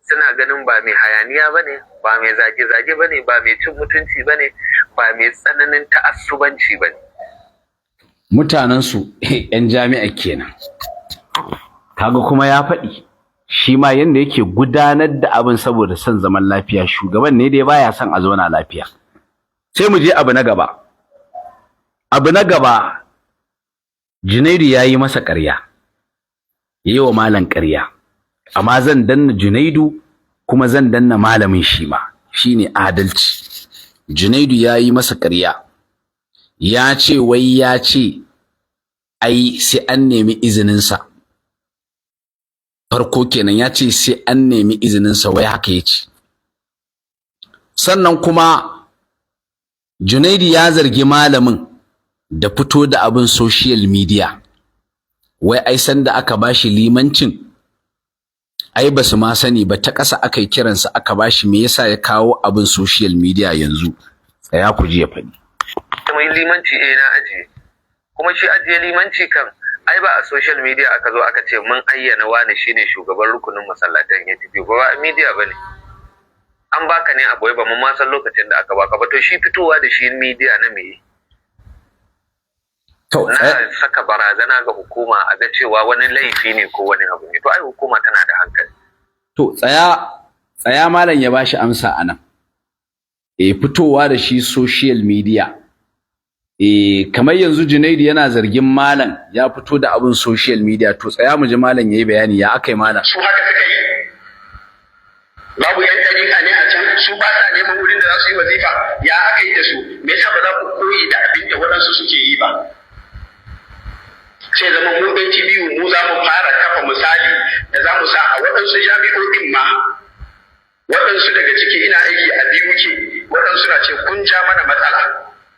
suna ganin ba mai hayaniya ba ne, ba mai zage-zage ba ne, ba mai cin mutunci ba ne, ba mai tsananin ta'assubanci ba ne. Mutanensu 'yan jami'a kenan. Kaga kuma ya faɗi shi ma yanda yake gudanar da abin saboda son zaman lafiya, shugaban ne dai baya son a zauna lafiya. Sai mu je abu na gaba. Abu na gaba, Junaidu ya yi masa ƙarya, yi wa malam ƙarya, amma zan danna Junaidu kuma zan danna malamin shi ma, shi ne adalci. Junaidu ya yi masa ƙarya, ya ce wai ya ce ai sai an nemi izininsa. Farko kenan ya ce sai an nemi izininsa, wai haka ya ce. Sannan kuma Junaidu ya zargi malamin da fito da abin social media, wai ai sanda aka bashi limancin ai ba su ma sani ba, ta ƙasa aka yi kiransa aka bashi, me yasa ya kawo abin social media yanzu? Tsaya ku ji ya faɗi. Mai limanci na ajiye, kuma shi ajiye limanci kan ai ba a social media aka zo aka ce mun ayyana wani shine shugaban rukunin masallatan ya tafi ba a media bane. An baka ne a boye, ba mu ma san lokacin da aka baka ba, to shi fitowa da shi media na me? Na saka barazana ga hukuma a ga cewa wani laifi ne ko wani abu ne, to ai hukuma tana da hankali. To tsaya malam ya bashi amsa anan. Fitowa da shi social media, kamar yanzu Junaidu yana zargin malam ya fito da abin social media, to tsaya mu ji malam yayi bayani ya akai malam. Su haka suka yi, babu yan dariƙa ne a can, su ba sa neman wurin da za su yi wazifa, ya aka yi da su, me yasa ba za ku koyi da abin da waɗansu suke yi ba? Sai zama mu ɗan biyu mu za mu fara kafa misali da za mu sa a waɗansu jami'o'in ma, waɗansu daga ciki ina aiki a BUK, waɗansu na ce kun ja mana matsala.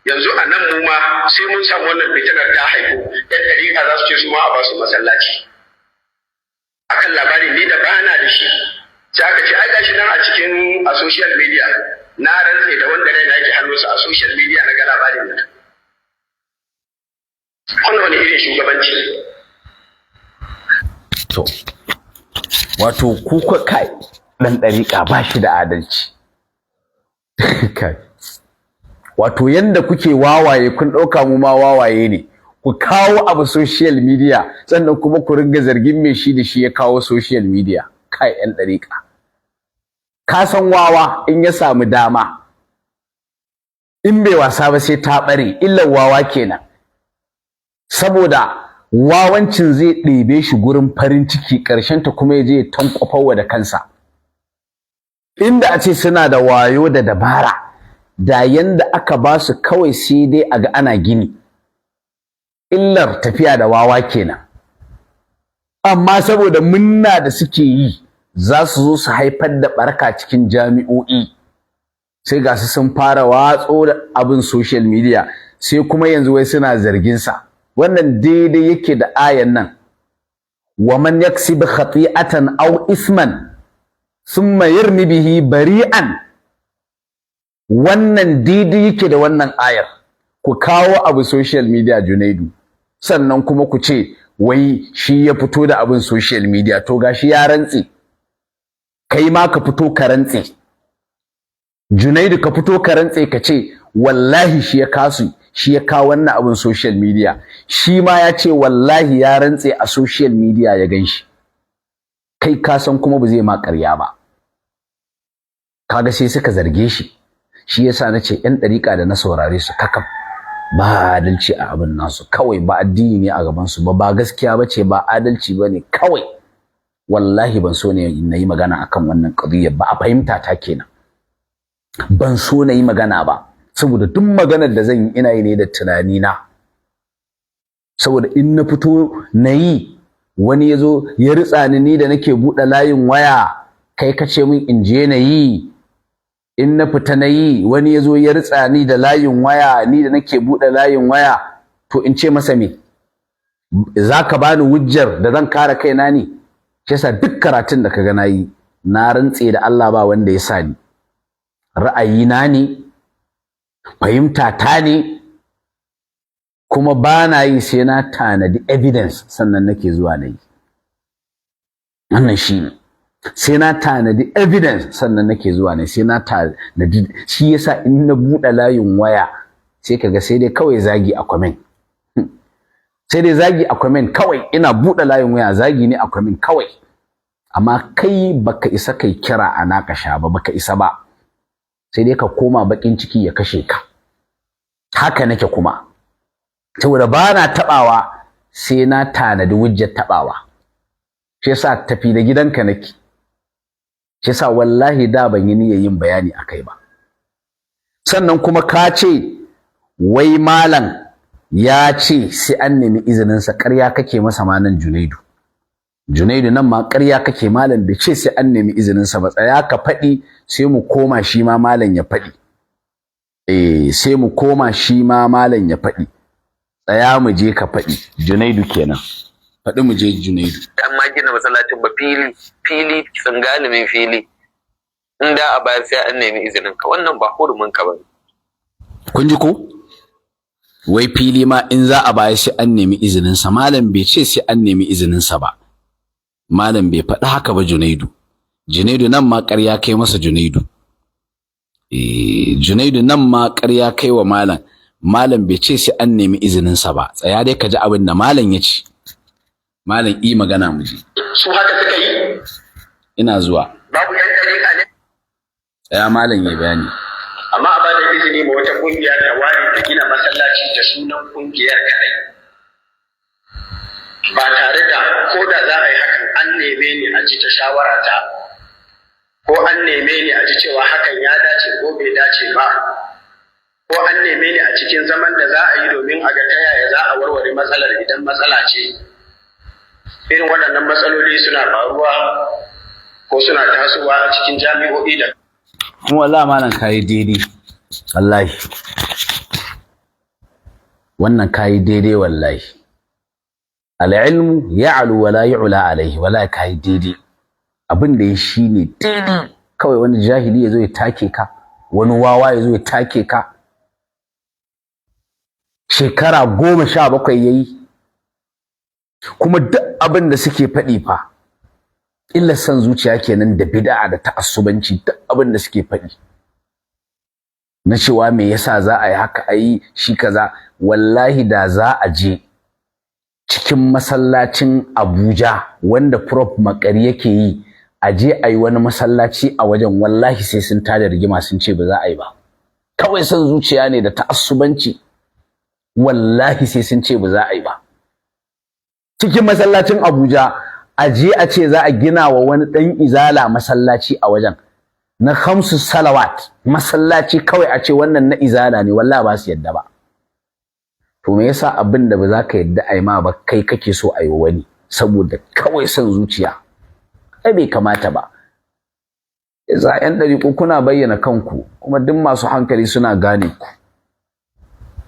Yanzu a nan mu ma sai mun samu wannan fitinar ta haihu, ɗan ɗariƙa za su ce su ma a ba su masallaci. Akan labarin ni da bana da shi, sai aka ce ai gashi nan a cikin a social media, na rantse da wanda rai na yake hannunsa a social media na ga labarin nan. Wannan wani irin shugabanci? To, wato kuka kai ɗan ɗariƙa ba shi da adalci. Kai. Wato yanda kuke wawaye kun ɗauka mu ma wawaye ne. Ku kawo abu social media sannan kuma ku ringa zargin me shi da shi ya kawo social media. Kai ɗan ɗariƙa. Ka san wawa in ya samu dama, in bai wasa ba sai ta ɓare, illar wawa kenan. Saboda wawancin zai ɗebe shi gurin farin ciki, ƙarshenta kuma ya je ya tankwafawa da kansa. Inda a ce suna da wayo da dabara, da yanda aka ba su kawai sai dai a ga ana gini. Illar tafiya da wawa kenan. Amma saboda munna da suke yi, za su zo su haifar da barka cikin jami'o'i. Sai ga su sun fara watso da abin social media, sai kuma yanzu wai suna zargin sa. wannan daidai yake da ayan nan wa man yaksib khati'atan aw isman thumma yarmi bihi bari'an, wannan daidai yake da wannan ayar. Ku kawo abu social media Junaidu, sannan kuma ku ce wai shi ya fito da abin social media. To gashi ya rantse, kai ma ka fito ka rantse. Junaidu ka fito ka rantse ka ce wallahi shi ya kawo wannan abin social media. Shi ma ya ce wallahi ya rantse a social media ya ganshi. Kai ka san kuma ba zai ma ƙarya ba. Kaga sai suka zarge shi. Shi yasa nace ƴan ɗariƙa da na saurare su kakam ba adalci a abin nasu, kawai ba addini ne a gaban su ba gaskiya bace, ba adalci bane kawai. Wallahi ban so ne na yi magana akan wannan qadiyya ba, a fahimta ta kenan. Ban so na yi magana ba saboda duk maganar da zan yi ina yi ne da tunani na, saboda in na fito na yi wani yazo ya ritsa ni da nake buɗe layin waya, kai kace min in je na yi, in na fita na yi wani yazo ya ritsa ni da layin waya, ni da nake buɗe layin waya, to in ce masa me? Zaka bani hujjar da zan kare kaina ne? Shi yasa duk karatun da kaga nayi na rantse da Allah ba wanda ya sa ni. Ra'ayina ne, fahimta ta ne, kuma ba na yi sai na tanadi evidence sannan nake zuwa na yi. Wannan shi ne. Sai na tanadi evidence sannan nake zuwa ne, sai na tanadi. Shi yasa in na buɗe layin waya sai kaga sai dai kawai zagi a comment. Sai dai zagi a comment kawai, ina buɗe layin waya zagi ne a comment kawai. Amma kai baka isa kai kira a nakasha ba, baka isa ba. Sai dai ka koma bakin ciki ya kashe ka. Haka nake kuma. Saboda ba na taɓawa sai na tanadi hujjar taɓawa. Shi yasa tafi da gidanka nake. Shi yasa wallahi da ban yi niyyar yin bayani akai ba. Sannan kuma ka ce wai malam ya ce sai an nemi izinin sa, ƙarya kake masa malam Junaidu. Junaidu nan ma ƙarya kake, malam bai ce sai an nemi izinin sa ba. Tsaya ka faɗi sai mu koma shi ma malam ya faɗi. Sai mu koma shi ma malam ya faɗi. Tsaya mu je ka faɗi. Junaidu kenan. Faɗi mu je Junaidu. Amma gina masallacin ba fili tsangalimin fili. In da a bayar sai an nemi izinin ka, wannan ba hurumin ka bane. Kun ji ko? Wai fili ma in za a bayar sai an nemi izinin sa. Malam bai ce sai an nemi izinin sa ba. Malam bai faɗi haka ba Junaidu. Junaidu nan ma ƙarya kai masa Junaidu. Junaidu nan ma ƙarya kai wa malam. Malam bai ce sai an nemi izinin sa ba. Tsaya dai ka ji abin da malam ya ce. Malam yi magana mu ji. Su haka suka yi? Ina zuwa. Babu yan dariƙa ne? Tsaya malam ya bayani. Amma a bada izini ma wata kungiya ta ware ta gina masallaci da sunan kungiyar kadai. Ba tare da ko da za a yi hakan an neme ni a ji ta shawara ta, ko an neme ni a ji cewa hakan ya dace ko bai dace ba, ko an neme ni a cikin zaman da za a yi domin a ga ta yaya za a warware matsalar idan matsala ce. Irin waɗannan matsaloli suna faruwa ko suna tasowa a cikin jami'o'i da kuma wallahi malam kai daidai. Wallahi wannan kai daidai wallahi. Al-ilmu ya'lu wa la yu'la alayhi, wallahi kai daidai. Abin da ya shine daidai. Kawai wani jahili yazo ya take ka, wani wawa yazo ya take ka. Shekara 17 yayi. Kuma duk abin da suke faɗi fa illa san zuciya kenan da bid'a da ta'assubanci, duk abin da suke faɗi na cewa me yasa za a yi haka, ayi shi kaza. Wallahi da za a je cikin masallacin Abuja wanda Prof Makari yake yi, a je a yi wani masallaci a wajen, wallahi sai sun tada rigima sun ce ba za a yi ba. Kawai san zuciya ne da ta'assubanci. Wallahi sai sun ce ba za a yi ba. Cikin masallacin Abuja a je a ce za a gina wa wani ɗan izala masallaci a wajen na 5 salawat, masallaci kawai a ce wannan na izala ne, wallahi ba su yadda ba. To me yasa abin da ba za ka yadda ai ma ba kai kake so ai wa wani saboda kawai son zuciya? Ai bai kamata ba. Yasa ƴan ɗariƙo kuna bayyana kanku kuma duk masu hankali suna gane ku.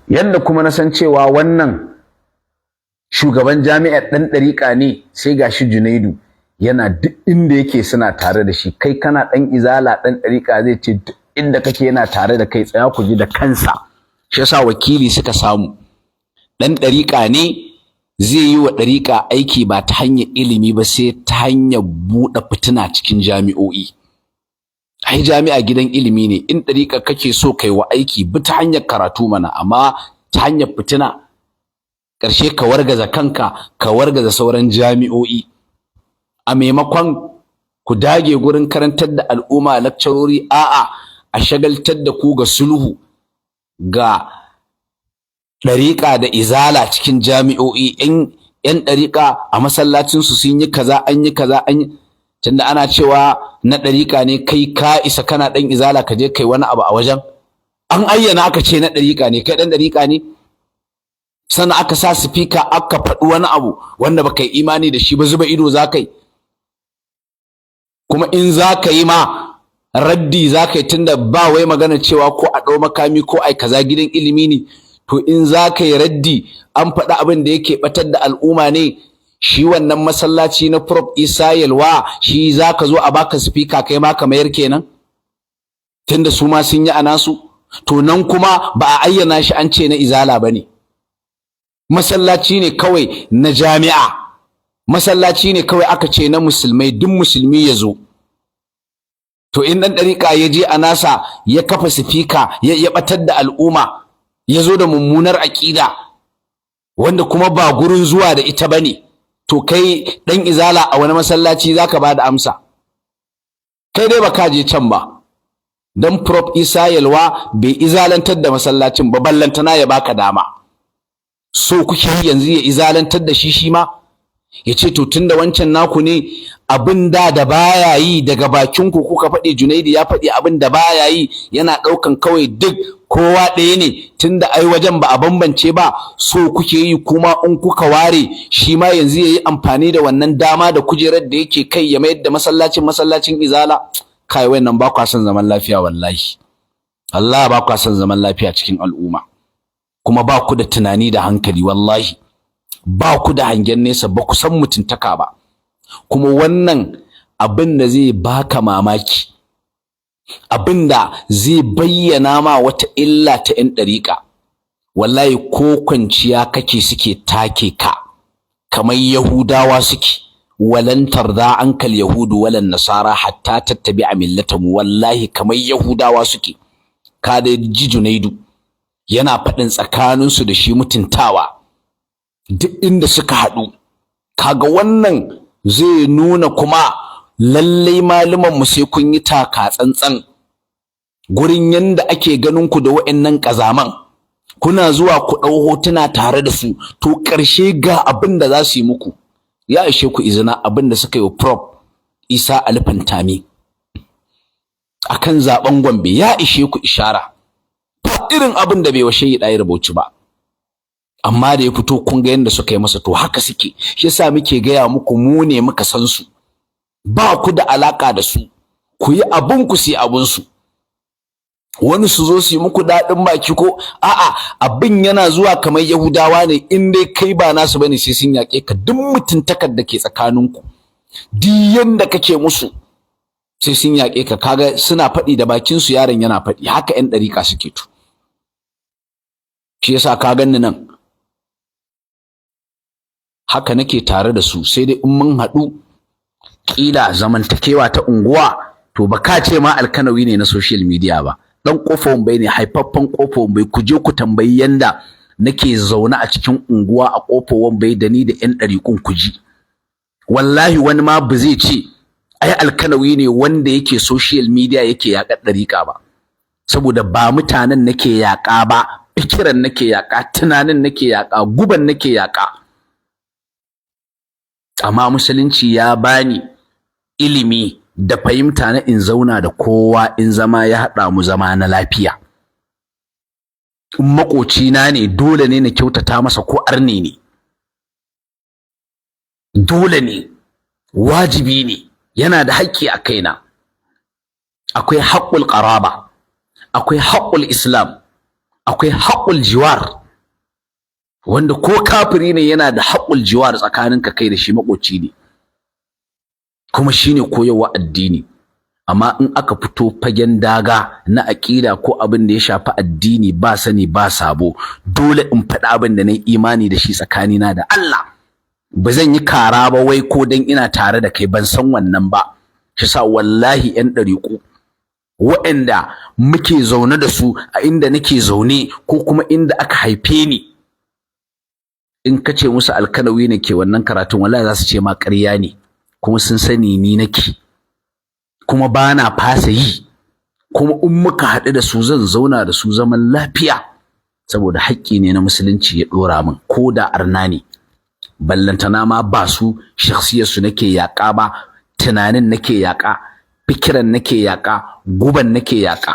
Yanda kuma na san cewa wannan shugaban jami'ar ɗan ɗariƙa ne, sai gashi Junaidu yana duk inda yake suna tare da shi. Kai kana ɗan izala ɗan ɗariƙa zai ce duk inda kake yana tare da kai, tsaya ku ji da kansa. Shi yasa wakili suka samu. Ɗan ɗariƙa ne zai yi wa ɗariƙa aiki ba ta hanyar ilimi ba, sai ta hanyar buɗe fitina cikin jami'o'i. Ai jami'a gidan ilimi ne. In ɗariƙa kake so kai wa aiki, bi ta hanyar karatu mana, amma ta hanyar fitina ƙarshe ka wargaza kanka, ka wargaza sauran jami'o'i. A maimakon ku dage gurin karantar da al'umma lakcarori, a'a a shagaltar da ku ga sulhu, ga ɗariƙa da izala cikin jami'o'i. ‘Yan ɗariƙa a masallacinsu sun yi kaza, an yi kaza, tunda ana cewa na ɗariƙa ne, kai ka isa kana ɗan izala ka je kai wani abu a wajen? An ayyana aka ce na ɗariƙa ne, kai ɗan ɗariƙa ne? Sannan aka sa sifika aka faɗi wani abu wanda baka yi imani da shi ba, zuba ido za ka yi. Kuma in za ka yi ma raddi za ka yi, tunda ba wai magana cewa ko a ɗau makami ko ai kaza, gidan ilimi ne. To in za ka yi raddi, an faɗi abin da yake ɓatar da al'umma ne, shi wannan masallaci na Prof Isa Yalwa shi za ka zo a baka sifika kai ma ka mayar kenan, tunda su ma sun yi a nasu. To nan kuma ba a ayyana shi an ce na izala ba ne, masallaci ne kawai na jami'a, masallaci ne kawai aka ce na musulmai, duk musulmi ya zo. To in ɗan ɗariƙa ya je a nasa ya kafa sifika ya ɓatar da al'umma, ya zo da mummunar aƙida wanda kuma ba gurin zuwa da ita ba ne, to kai ɗan izala a wani masallaci za ka ba da amsa? Kai dai ba ka je can ba, don Prof Isa Yalwa bai izalantar da masallacin ba, ballantana ya baka dama. So kuke yanzu ya izalantar da shi ma, ya ce to tunda wancan naku ne, abin da baya yi daga bakinku kuka faɗi, Junaidu ya faɗi abin da baya yi, yana ɗaukan kawai duk kowa ɗaya ne, tunda ai wajen ba a bambance ba. So kuke yi kuma in kuka ware, shi ma yanzu ya yi amfani da wannan dama da kujerar da yake kai ya mayar da masallacin izala. Kai wannan ba kwa son zaman lafiya wallahi, Allah ba kwa son zaman lafiya cikin al'umma, kuma ba ku da tunani da hankali wallahi, ba ku da hangen nesa, ba ku san mutuntaka ba. Kuma wannan abin da zai baka mamaki, abin da zai bayyana ma wata illa ta ‘yan ɗariƙa, wallahi ko kwanciya kake suke take ka kamar Yahudawa suke. Walan tarda ankal yahudu walan nasara hatta tattabi'a millatahum, wallahi kamar Yahudawa suke. Ka da ji Junaidu yana faɗin tsakaninsu da shi mutuntawa duk inda suka haɗu. Kaga wannan zai nuna kuma lallai malaman mu sai kun yi taka tsantsan gurin yanda ake ganin ku da wa'annan ƙazaman, kuna zuwa ku ɗau hotuna tare da su, to ƙarshe ga abin da za su yi muku. Ya ishe ku izina abin da suka yi wa Prof Isa Ali Fantami akan zaben Gombe, ya ishe ku ishara. Ba irin abin da bai wa Shehi Ɗahir Bauchi ba, amma da ya fito kun ga yanda suka yi masa, to haka suke. Shi yasa muke gaya muku, mu ne muka san su, ba ku da alaka da su, ku yi abun ku sai abun su. Wani su zo su yi muku daɗin baki ko a'a, abin yana zuwa kamar Yahudawa ne, in dai kai ba nasu bane sai sun yaƙe ka. Duk mutuntakar da ke tsakaninku, duk yanda kake musu, sai sun yaƙe ka. Kaga suna faɗi da bakin su, yaron yana faɗi, haka ƴan ɗariƙa suke to. Shi yasa ka ganni nan haka nake tare da su, sai dai in mun haɗu ƙila zamantakewa ta unguwa, to ba ka ce ma alkanawi ne na social media ba. Dan Kofar Wambai ne, haifaffen Kofar Wambai. Ku je ku tambayi yanda nake zaune a cikin unguwa a Kofar Wambai da ni da ƴan ɗariƙun ku ji. Wallahi wani ma ba zai ce ai alkanawi ne wanda yake social media yake yaƙar ɗariƙa ba, saboda ba mutanen nake yaƙa ba, fikiran nake yaƙa, tunanin nake yaƙa, guban nake yaƙa. Amma musulunci ya bani ilimi da fahimta na in zauna da kowa, in zama ya haɗa mu zama na lafiya. In maƙocina ne, dole ne na kyautata masa ko arne ne, dole ne, wajibi ne, yana da haƙƙi a kaina. Akwai haƙƙul ƙaraba, akwai haƙƙul islam, akwai haƙƙul jiwar. wanda ko kafiri ne yana da haƙul jiwar tsakaninka kai da shi, makoci ne kuma shine koyarwa addini. Amma in aka fito fagen daga na aƙida ko abin da ya shafi addini, ba sani ba sabo, dole in faɗi abin da na yi imani da shi tsakanina da Allah. Ba zan yi kara ba wai ko dan ina tare da kai, ban san wannan ba. Shi sa wallahi 'yan ɗariƙu waɗanda muke zaune da su a inda nake zaune ko kuma inda aka haife ni, in ka ce musu Alkanawi ne ke wannan karatun, wallahi za su ce ma ƙarya ne, kuma sun sani ni nake, kuma ba na fasa yi, kuma in muka haɗu da su zan zauna da su zaman lafiya, saboda haƙƙi ne na musulunci ya ɗora min, ko da arna ne. Ballantana ma ba su shakhsiyarsu nake yaƙa ba, tunanin nake yaƙa, fikiran nake yaƙa, guban nake yaƙa.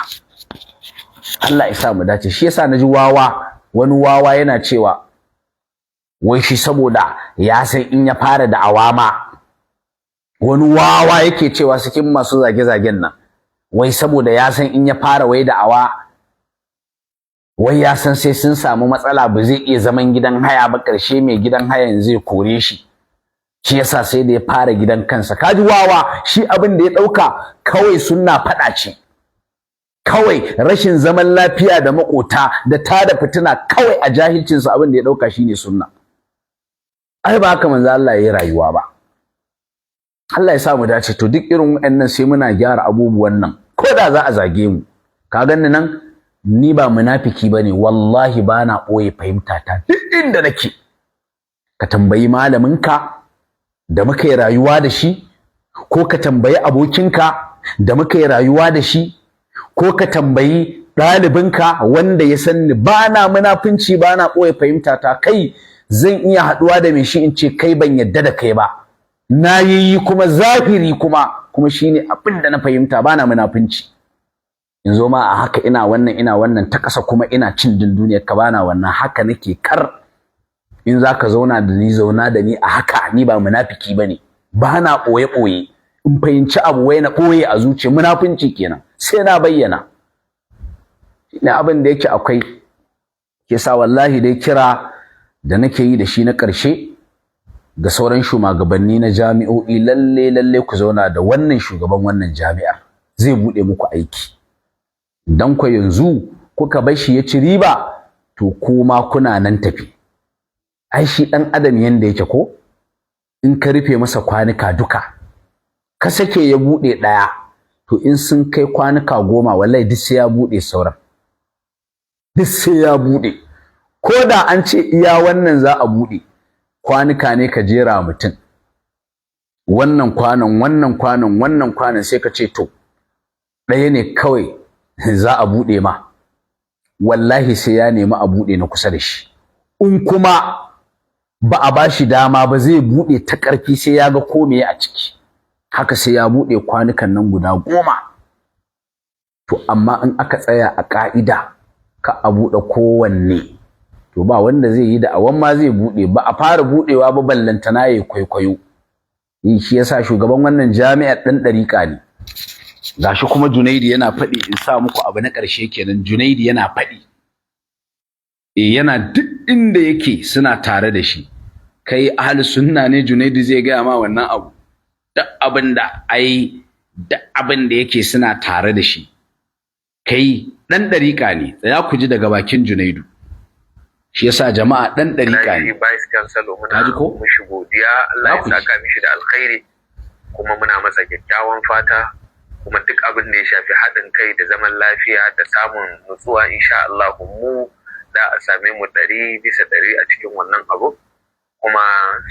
Allah ya sa mu dace. Shi yasa naji wani wawa yana cewa wai shi saboda ya san in ya fara da'awa ma, wani wawa yake cewa cikin masu zage-zagen nan, wai saboda ya san in ya fara wai da'awa, wai ya san sai sun samu matsala ba zai iya zaman gidan haya ba, ƙarshe mai gidan hayan zai kore shi, shi yasa sai da ya fara gidan kansa. Kaji wawa, shi abin da ya ɗauka kawai sunna faɗa ce, kawai rashin zaman lafiya da maƙota da tada fitina, kawai a jahilcinsa abin da ya ɗauka shine sunna. Ai ba haka manzo Allah ya yi rayuwa ba. Allah ya sa mu dace. To duk irin waɗannan sai muna gyara abubuwan nan, ko da za a zage mu. Ka ganni nan, ni ba munafiki bane, wallahi bana ɓoye fahimta ta duk inda nake. Ka tambayi malaminka da muka yi rayuwa da shi, ko ka tambayi abokinka da muka yi rayuwa da shi, ko ka tambayi ɗalibinka wanda ya san ni. Bana munafunci, bana ɓoye fahimta ta. Kai zan iya haɗuwa da mai shi in ce kai ban yadda da kai ba, na yi kuma zahiri kuma shine abin da na fahimta, bana munafunci. In zo ma a haka ina wannan ta ƙasa kuma ina cin dunduniyar ka, bana wannan, haka nake kar. In zaka zauna da ni a haka, ni ba munafiki bane, bana ɓoye in fahimci abu wai na ɓoye a zuciya, munafunci kenan, sai na bayyana. Ina abin da yake akwai, ke sa wallahi dai kira da nake yi da shi na ƙarshe ga sauran shugabanni na jami'o'i, lalle ku zauna da wannan shugaban wannan jami'ar, zai buɗe muku aiki. Dan ku yanzu kuka bar shi ya ci riba, to kuma kuna nan tafi. Ai shi ɗan adam yanda yake ko, in ka rufe masa kwanuka duka, ka sake ya buɗe ɗaya, to in sun kai kwanuka 10 wallahi duk sai ya buɗe sauran, duk sai ya buɗe. Ko da an ce iya wannan za a buɗe, kwanuka ne ka jera mutum, wannan kwanon sai ka ce to ɗaya ne kawai za a buɗe ma, wallahi sai ya nemi a buɗe na kusa da shi. In kuma ba a bashi dama ba, zai buɗe ta ƙarfi sai ya ga ko meye a ciki, haka sai ya buɗe kwanukan nan guda 10. To amma in aka tsaya a ƙa'ida ka a buɗe kowanne, to ba wanda zai yi da'awan ma zai buɗe, ba a fara buɗewa ba ballantana yayi kwaikwayo. Shi yasa shugaban wannan jami'ar ɗan ɗariƙa ne. Gashi kuma Junaidi yana faɗi, in sa muku abu na ƙarshe kenan, Junaidi yana faɗi, yana duk inda yake suna tare da shi. Kai ahli sunna ne, Junaidi zai gaya ma wannan abu, duk abin da yake suna tare da shi. Kai ɗan ɗariƙa ne, tsaya ku ji daga bakin Junaidu. Shi yasa jama'a ɗan ɗariƙa ne. Vice Chancellor muna mishi godiya, Allah ya saka mishi da alkhairi, kuma muna masa kyakkyawan fata, kuma duk abin da ya shafi haɗin kai da zaman lafiya da samun nutsuwa, insha Allah mu da a same mu 100% a cikin wannan abu. Kuma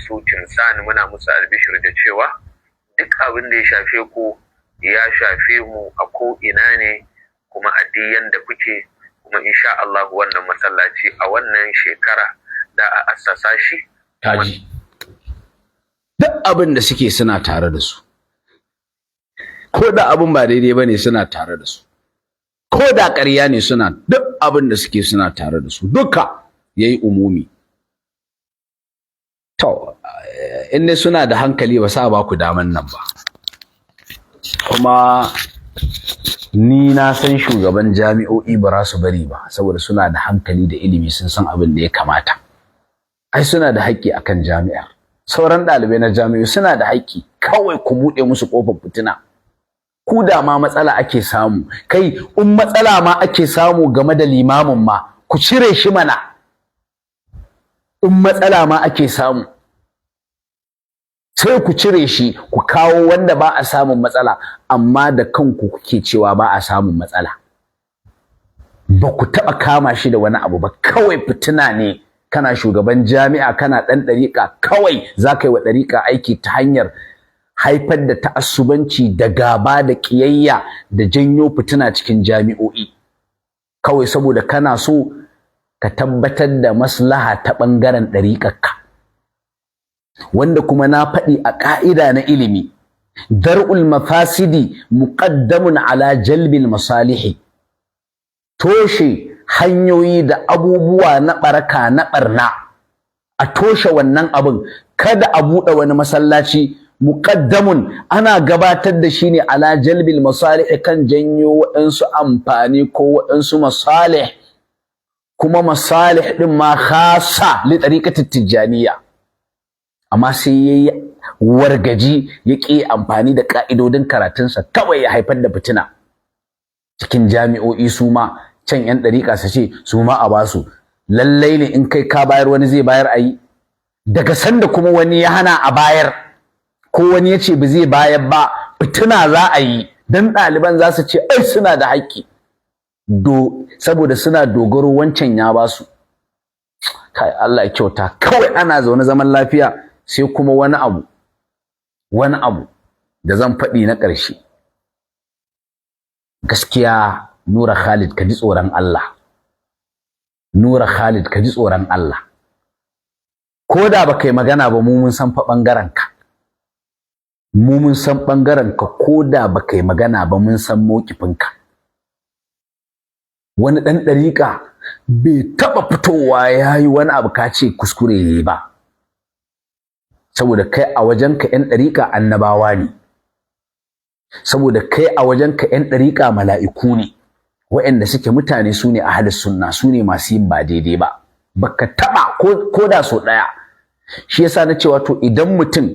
su Timsan muna musu albishir da cewa duk abin da ya shafe ku ya shafe mu a ko ina ne, kuma a duk yanda kuke. Kuma insha Allah wannan masallaci a wannan shekara da a assasa shi. Kaji duk abin da suke suna tare da su, ko da abin ba daidai bane suna tare da su, ko da ƙarya ne suna, duk abin da suke suna tare da su duka, yayi umumi. To in dai suna da hankali ba sa ba ku daman nan ba. Kuma ni na san shugaban jami'o'i ba za su bari ba, saboda suna da hankali da ilimi, sun san abin da ya kamata. ai suna da haƙƙi akan jami'ar, sauran ɗalibai na jami'o suna da haƙƙi, kawai ku buɗe musu ƙofar fitina. Ku da ma matsala ake samu, kai in matsala ma ake samu game da limamin ma ku cire shi mana, in matsala ma ake samu sai ku cire shi ku kawo wanda ba a samun matsala, amma da kanku kuke cewa ba a samun matsala. Ba ku taɓa kama shi da wani abu ba, kawai fitina ne. Kana shugaban jami'a, kana ɗan ɗariƙa, kawai za ka yi wa ɗariƙa aiki ta hanyar haifar da ta'assubanci da gaba da ƙiyayya da janyo fitina cikin jami'o'i, kawai saboda kana so ka tabbatar da maslaha ta ɓangaren ɗariƙarka, wanda kuma na faɗi a ƙa'ida na ilimi, dar'ul mafasidi muqaddamun ala jalbil masalihi. Toshe hanyoyi da abubuwa na ɓaraka na ɓarna, a toshe wannan abin, kada a buɗe wani masallaci, muqaddamun ana gabatar da shi ne ala jalbil masalih, kan janyo waɗansu amfani ko waɗansu masalih, kuma masalih ɗin ma khassa li tariqatit tijaniya. Amma sai yayi wargaji ya ƙi amfani da ƙa'idodin karatunsa, kawai ya haifar da fitina cikin jami'o'i. Su ma can 'yan ɗariƙa su ce su ma a basu, lallai ne in kai ka bayar wani zai bayar a yi, daga sanda kuma wani ya hana a bayar ko wani ya ce ba zai bayar ba, fitina za a yi, dan ɗaliban za su ce ai suna da haƙƙi, saboda suna dogaro wancan ya basu. Kai Allah ya kyauta, kawai ana zaune zaman lafiya sai kuma wani abu da zan faɗi na ƙarshe. Gaskiya Nura Khalid, ka ji tsoron Allah. Nura Khalid, ka ji tsoron Allah. Ko da ba kai magana ba, mu mun san fa ɓangarenka. Mu mun san ɓangarenka, ko da ba kai magana ba mun san mokifinka. Wani ɗan ɗariƙa bai taɓa fitowa ya yi wani abu ka ce kuskure ya yi ba. Saboda kai a wajenka 'yan ɗariƙa annabawa ne. Saboda kai a wajenka 'yan ɗariƙa mala'iku ne. Waɗanda suke mutane su ne ahlus sunna, su ne masu yin ba daidai ba. Baka taɓa ko da so ɗaya. Shi yasa na ce wato idan mutum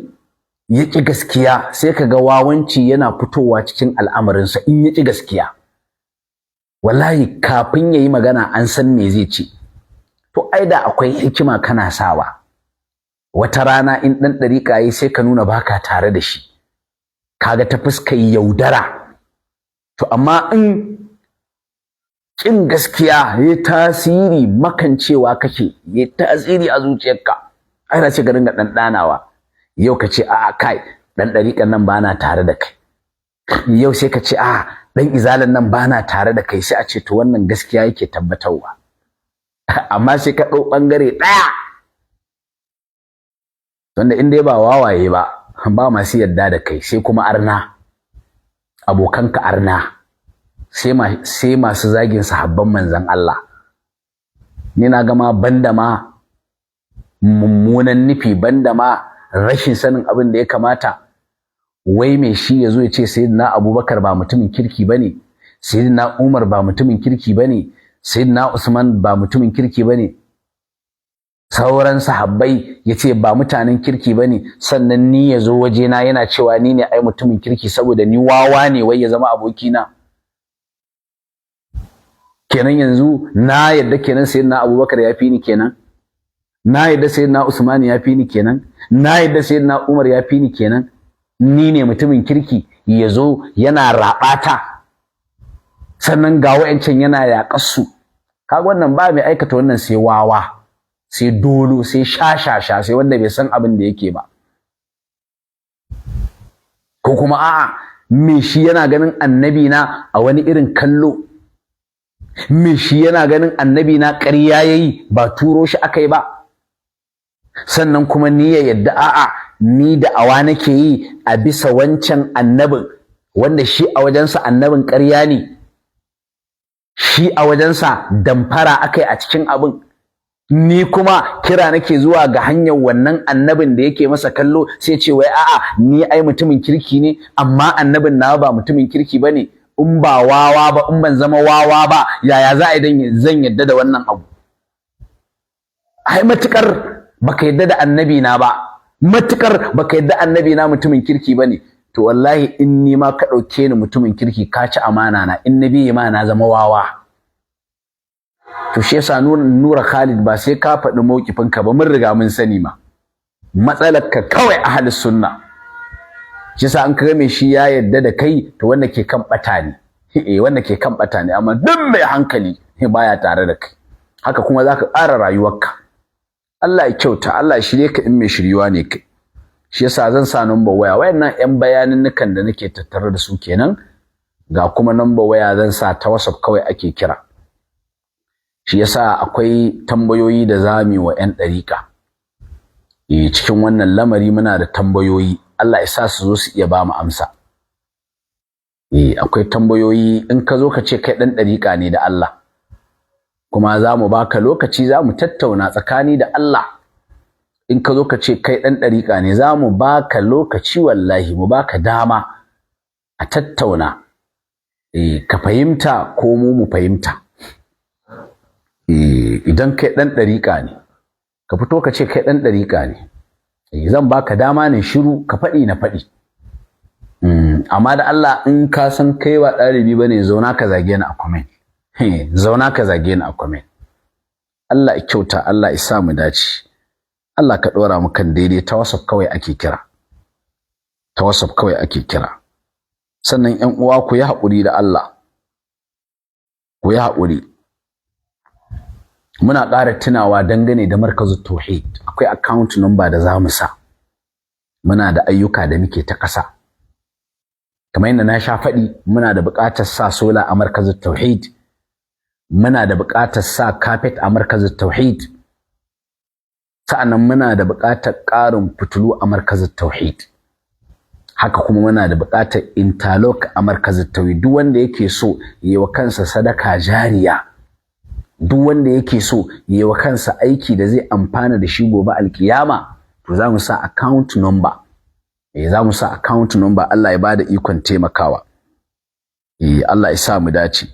ya ƙi gaskiya sai ka ga wawanci yana fitowa cikin al'amarinsa in ya ƙi gaskiya. Wallahi kafin ya yi magana an san me zai ce. To ai da akwai hikima kana sawa. Wata rana in ɗan ɗariƙa yi sai ka nuna baka tare da shi. Kaga ta fuskar yaudara. To amma in ƙin gaskiya ya tasiri, makancewa kake, ya tasiri a zuciyarka, ai na ce ka dinga ɗanɗanawa. Yau ka ce a'a kai ɗan ɗariƙan nan bana tare da kai, yau sai ka ce a'a ɗan izalan nan bana tare da kai, sai a ce to wannan gaskiya yake tabbatarwa. Amma sai ka ɗau ɓangare ɗaya, wanda in dai ba wawaye ba masu yarda da kai, sai kuma arna, abokanka arna, sai masu zagin sahabban manzon Allah. Ni na gama banda ma mummunan nufi, banda ma rashin sanin abin da ya kamata, wai mai shi ya zo ya ce sayyidina Abubakar ba mutumin kirki bane, sayyidina Umar ba mutumin kirki bane, sayyidina Usman ba mutumin kirki bane, sauran sahabbai ya ce ba mutanen kirki bane, sannan ni ya zo wajena yana cewa ni ne ai mutumin kirki saboda ni wawa ne wai ya zama abokina. Kenan yanzu na yadda kenan sayyidina Abubakar ya fi ni kenan, na yadda sayyidina Usman ya fi ni kenan, na yadda sayyidina Umar ya fi ni kenan, ni ne mutumin kirki, ya zo yana raɓata, sannan ga wa'ancan yana yaƙarsu. Kaga wannan ba mai aikata wannan sai wawa, sai dolo, sai shashasha, sai wanda bai san abin da yake ba. Ko kuma a'a me shi yana ganin annabi na a wani irin kallo, me shi yana ganin annabi na ƙarya yayi, ba turo shi akai ba. Sannan kuma ni ya yadda a'a ni da awa nake yi a bisa wancan annabin, wanda shi a wajensa annabin ƙarya ne, shi a wajensa damfara akai a cikin abin. Ni kuma kira nake zuwa ga hanyar wannan annabin da yake masa kallo, sai ce wai a'a ni ai mutumin kirki ne, amma annabin nawa ba mutumin kirki bane. In ba wawa ba, in ban zama wawa ba, yaya za a yi zan yadda da wannan abu? Ai matukar baka yadda da annabi na ba, matukar baka yadda annabi na mutumin kirki bane, to wallahi in ni ma ka dauke ni mutumin kirki ka ci amana na, in nabi ma na zama wawa. To shi yasa Nura Khalid ba sai ka faɗi mauƙifin ka ba, mun riga mun sani ma matsalar ka kawai ahlus sunna. Shi yasa an kaga me shi ya yadda da kai, to wanda ke kan bata ne. Wanda ke kan bata ne, amma duk mai hankali baya tare da kai. Haka kuma zaka ƙara rayuwarka. Allah ya kyauta, Allah ya shirye ka in mai shiryuwa ne kai. Shi yasa zan sa number waya. Wayannan ƴan bayaninnukan da nake tattare da su kenan. Ga kuma number waya zan sa ta WhatsApp kawai ake kira. Shi yasa akwai tambayoyi da zamu yi wa ƴan ɗariƙa. Cikin wannan lamari muna da tambayoyi. Allah ya sa su zo su iya ba mu amsa. Akwai tambayoyi, in ka zo ka ce kai ɗan ɗariƙa ne da Allah. Kuma za mu baka lokaci, za mu tattauna tsakani da Allah. In ka zo ka ce kai ɗan ɗariƙa ne, za mu baka lokaci wallahi, mu baka dama a tattauna. Ka fahimta ko mu fahimta. Idan kai ɗan ɗariƙa ne, ka fito ka ce kai ɗan ɗariƙa ne. Zan baka dama ne shiru ka faɗi na faɗi. Amma da Allah in ka san kai ba ɗalibi bane, zauna ka zage ni a comment. Zauna ka zage ni a comment. Allah ya kyauta, Allah ya sa mu dace. Allah ka ɗora mu kan daidai. Ta WhatsApp kawai ake kira. Ta WhatsApp kawai ake kira. Sannan ƴan uwa ku yi haƙuri da Allah. Ku yi haƙuri. Muna ƙara tunawa dangane da Markazut Tauhid. Akwai account number da za mu sa. Muna da ayyuka da muke ta ƙasa. Kamar yadda na sha faɗi, muna da buƙatar sa sola a Markazut Tauhid. Muna da buƙatar sa carpet a Markazut Tauhid. Sa'annan muna da buƙatar ƙarin fitulu a Markazut Tauhid. Haka kuma muna da buƙatar interlock a Markazut Tauhid. Duk wanda yake so yayi wa kansa sadaka jariya, duk wanda yake so yayi wa kansa aiki da zai amfana da shi gobe alkiyama, to za mu sa account number. Za mu sa account number. Allah ya bada ikon taimakawa. Allah ya sa mu dace.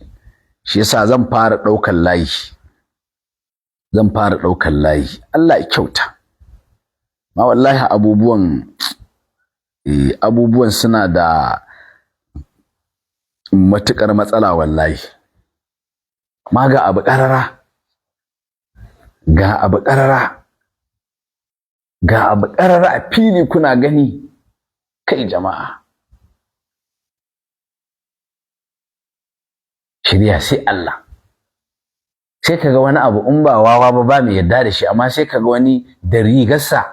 Shi yasa zan fara ɗaukan layi. Zan fara ɗaukan layi. Allah ya kyauta. Ma wallahi abubuwan suna da matuƙar matsala wallahi. Ma ga abu ƙarara. Ga abu ƙarara. Ga abu ƙarara a fili kuna gani. Kai jama'a. Shirya sai Allah. Sai kaga wani abu in ba wawa ba mai yarda da shi, amma sai kaga wani da rigarsa.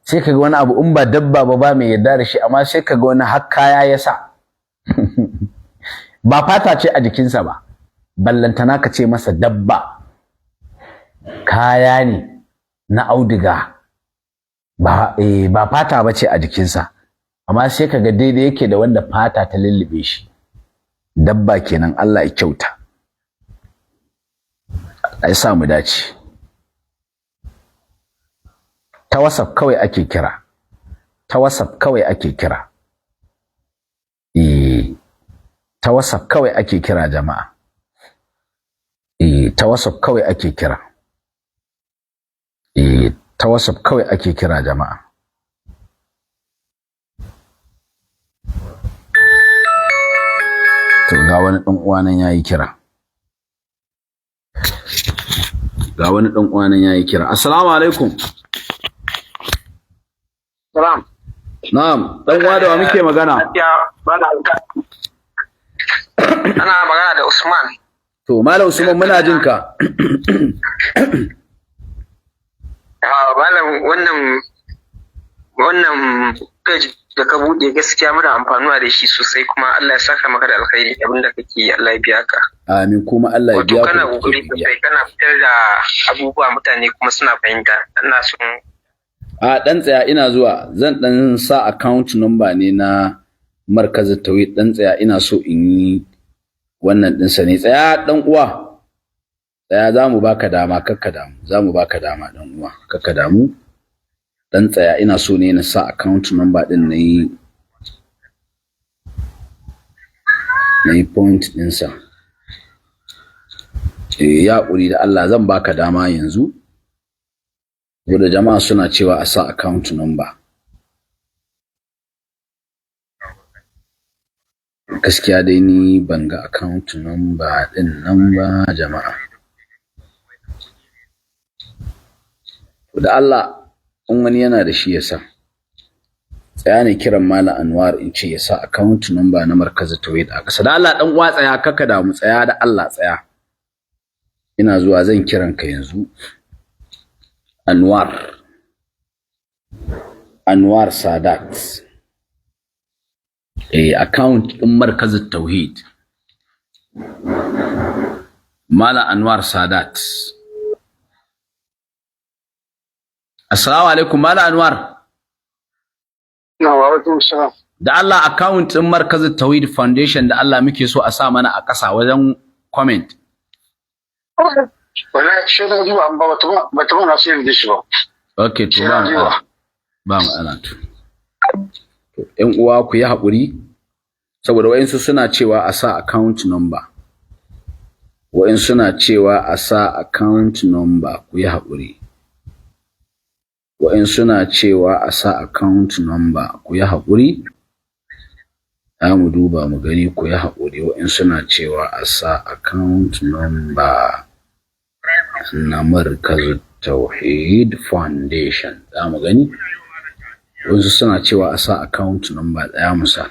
Sai kaga wani abu in ba dabba ba mai yarda da shi, amma sai kaga wani har kaya ya sa. Ba fata ce a jikinsa ba. Ballantana ka ce masa dabba. Kaya ne na auduga. Ba fata bace a jikinsa. Amma sai kaga daidai yake da wanda fata ta lullube shi. Dabba kenan. Allah ya kyauta. Ai sa mu dace. Ta WhatsApp kawai ake kira. Ta WhatsApp kawai ake kira. Ta WhatsApp kawai ake kira jama'a. Ta WhatsApp kawai ake kira. Ta WhatsApp kawai ake kira jama'a. To ga wani ɗan uwa nan yayi kira. Ga wani ɗan uwa nan yayi kira. Assalamu alaikum. Salam. Na'am, ɗan uwa da wa muke magana? Ana magana da Usman. To Malam Usman muna jin ka. Malam wannan page da ka bude gaskiya muna amfanuwa da shi sosai, kuma Allah ya saka maka da alkhairi abinda kake yi. Allah ya biya ka. Amin, kuma Allah ya biya ku. Wato kana kokari sosai, kana fitar da abubuwa mutane kuma suna fahimta. Ina son dan tsaya ina zuwa, zan dan sa account number ne na Markazut Tauhid. Dan tsaya ina so in yi wannan din sa ne. Tsaya dan uwa. Tsaya, zamu baka dama, kakka damu. Zamu baka dama dan uwa, kakka damu. Dan tsaya ina so ne na sa account number din nayi point din sa. Ya ƙuri da Allah, zan baka dama yanzu. Saboda jama'a suna cewa a sa account number. Gaskiya dai ni ban ga account number din nan ba jama'a. Da Allah in wani yana da shi ya sa. Tsaya ne kiran Malam Anwar in ce ya sa account number na Markazin Tauhid a ƙasa. Da Allah dan uwa tsaya kaka da mu tsaya da Allah tsaya. Ina zuwa zan kiran ka yanzu. Anwar Sadat. Account din Markazin Tauhid. Malam Anwar Sadat. Assalamu alaikum Malam Anwar. Wa alaikum salam. Da Allah account din Markazin Tauhid Foundation da Allah muke so a sa mana a ƙasa wajen comment. Wallahi shi da zuwa an ba ta mana sai da shi ba. Okay to ba mu ana to. Ƴan uwa ku yi haƙuri saboda wayansu suna cewa a sa account number. Wayansu suna cewa a sa account number ku yi haƙuri. Wayansu suna cewa a sa account number ku yi haƙuri. Za mu duba mu gani ku yi haƙuri. Wayansu suna cewa a sa account number na Markazin Tauhid Foundation. Za mu gani. Wasu suna cewa a sa account number ɗaya musa.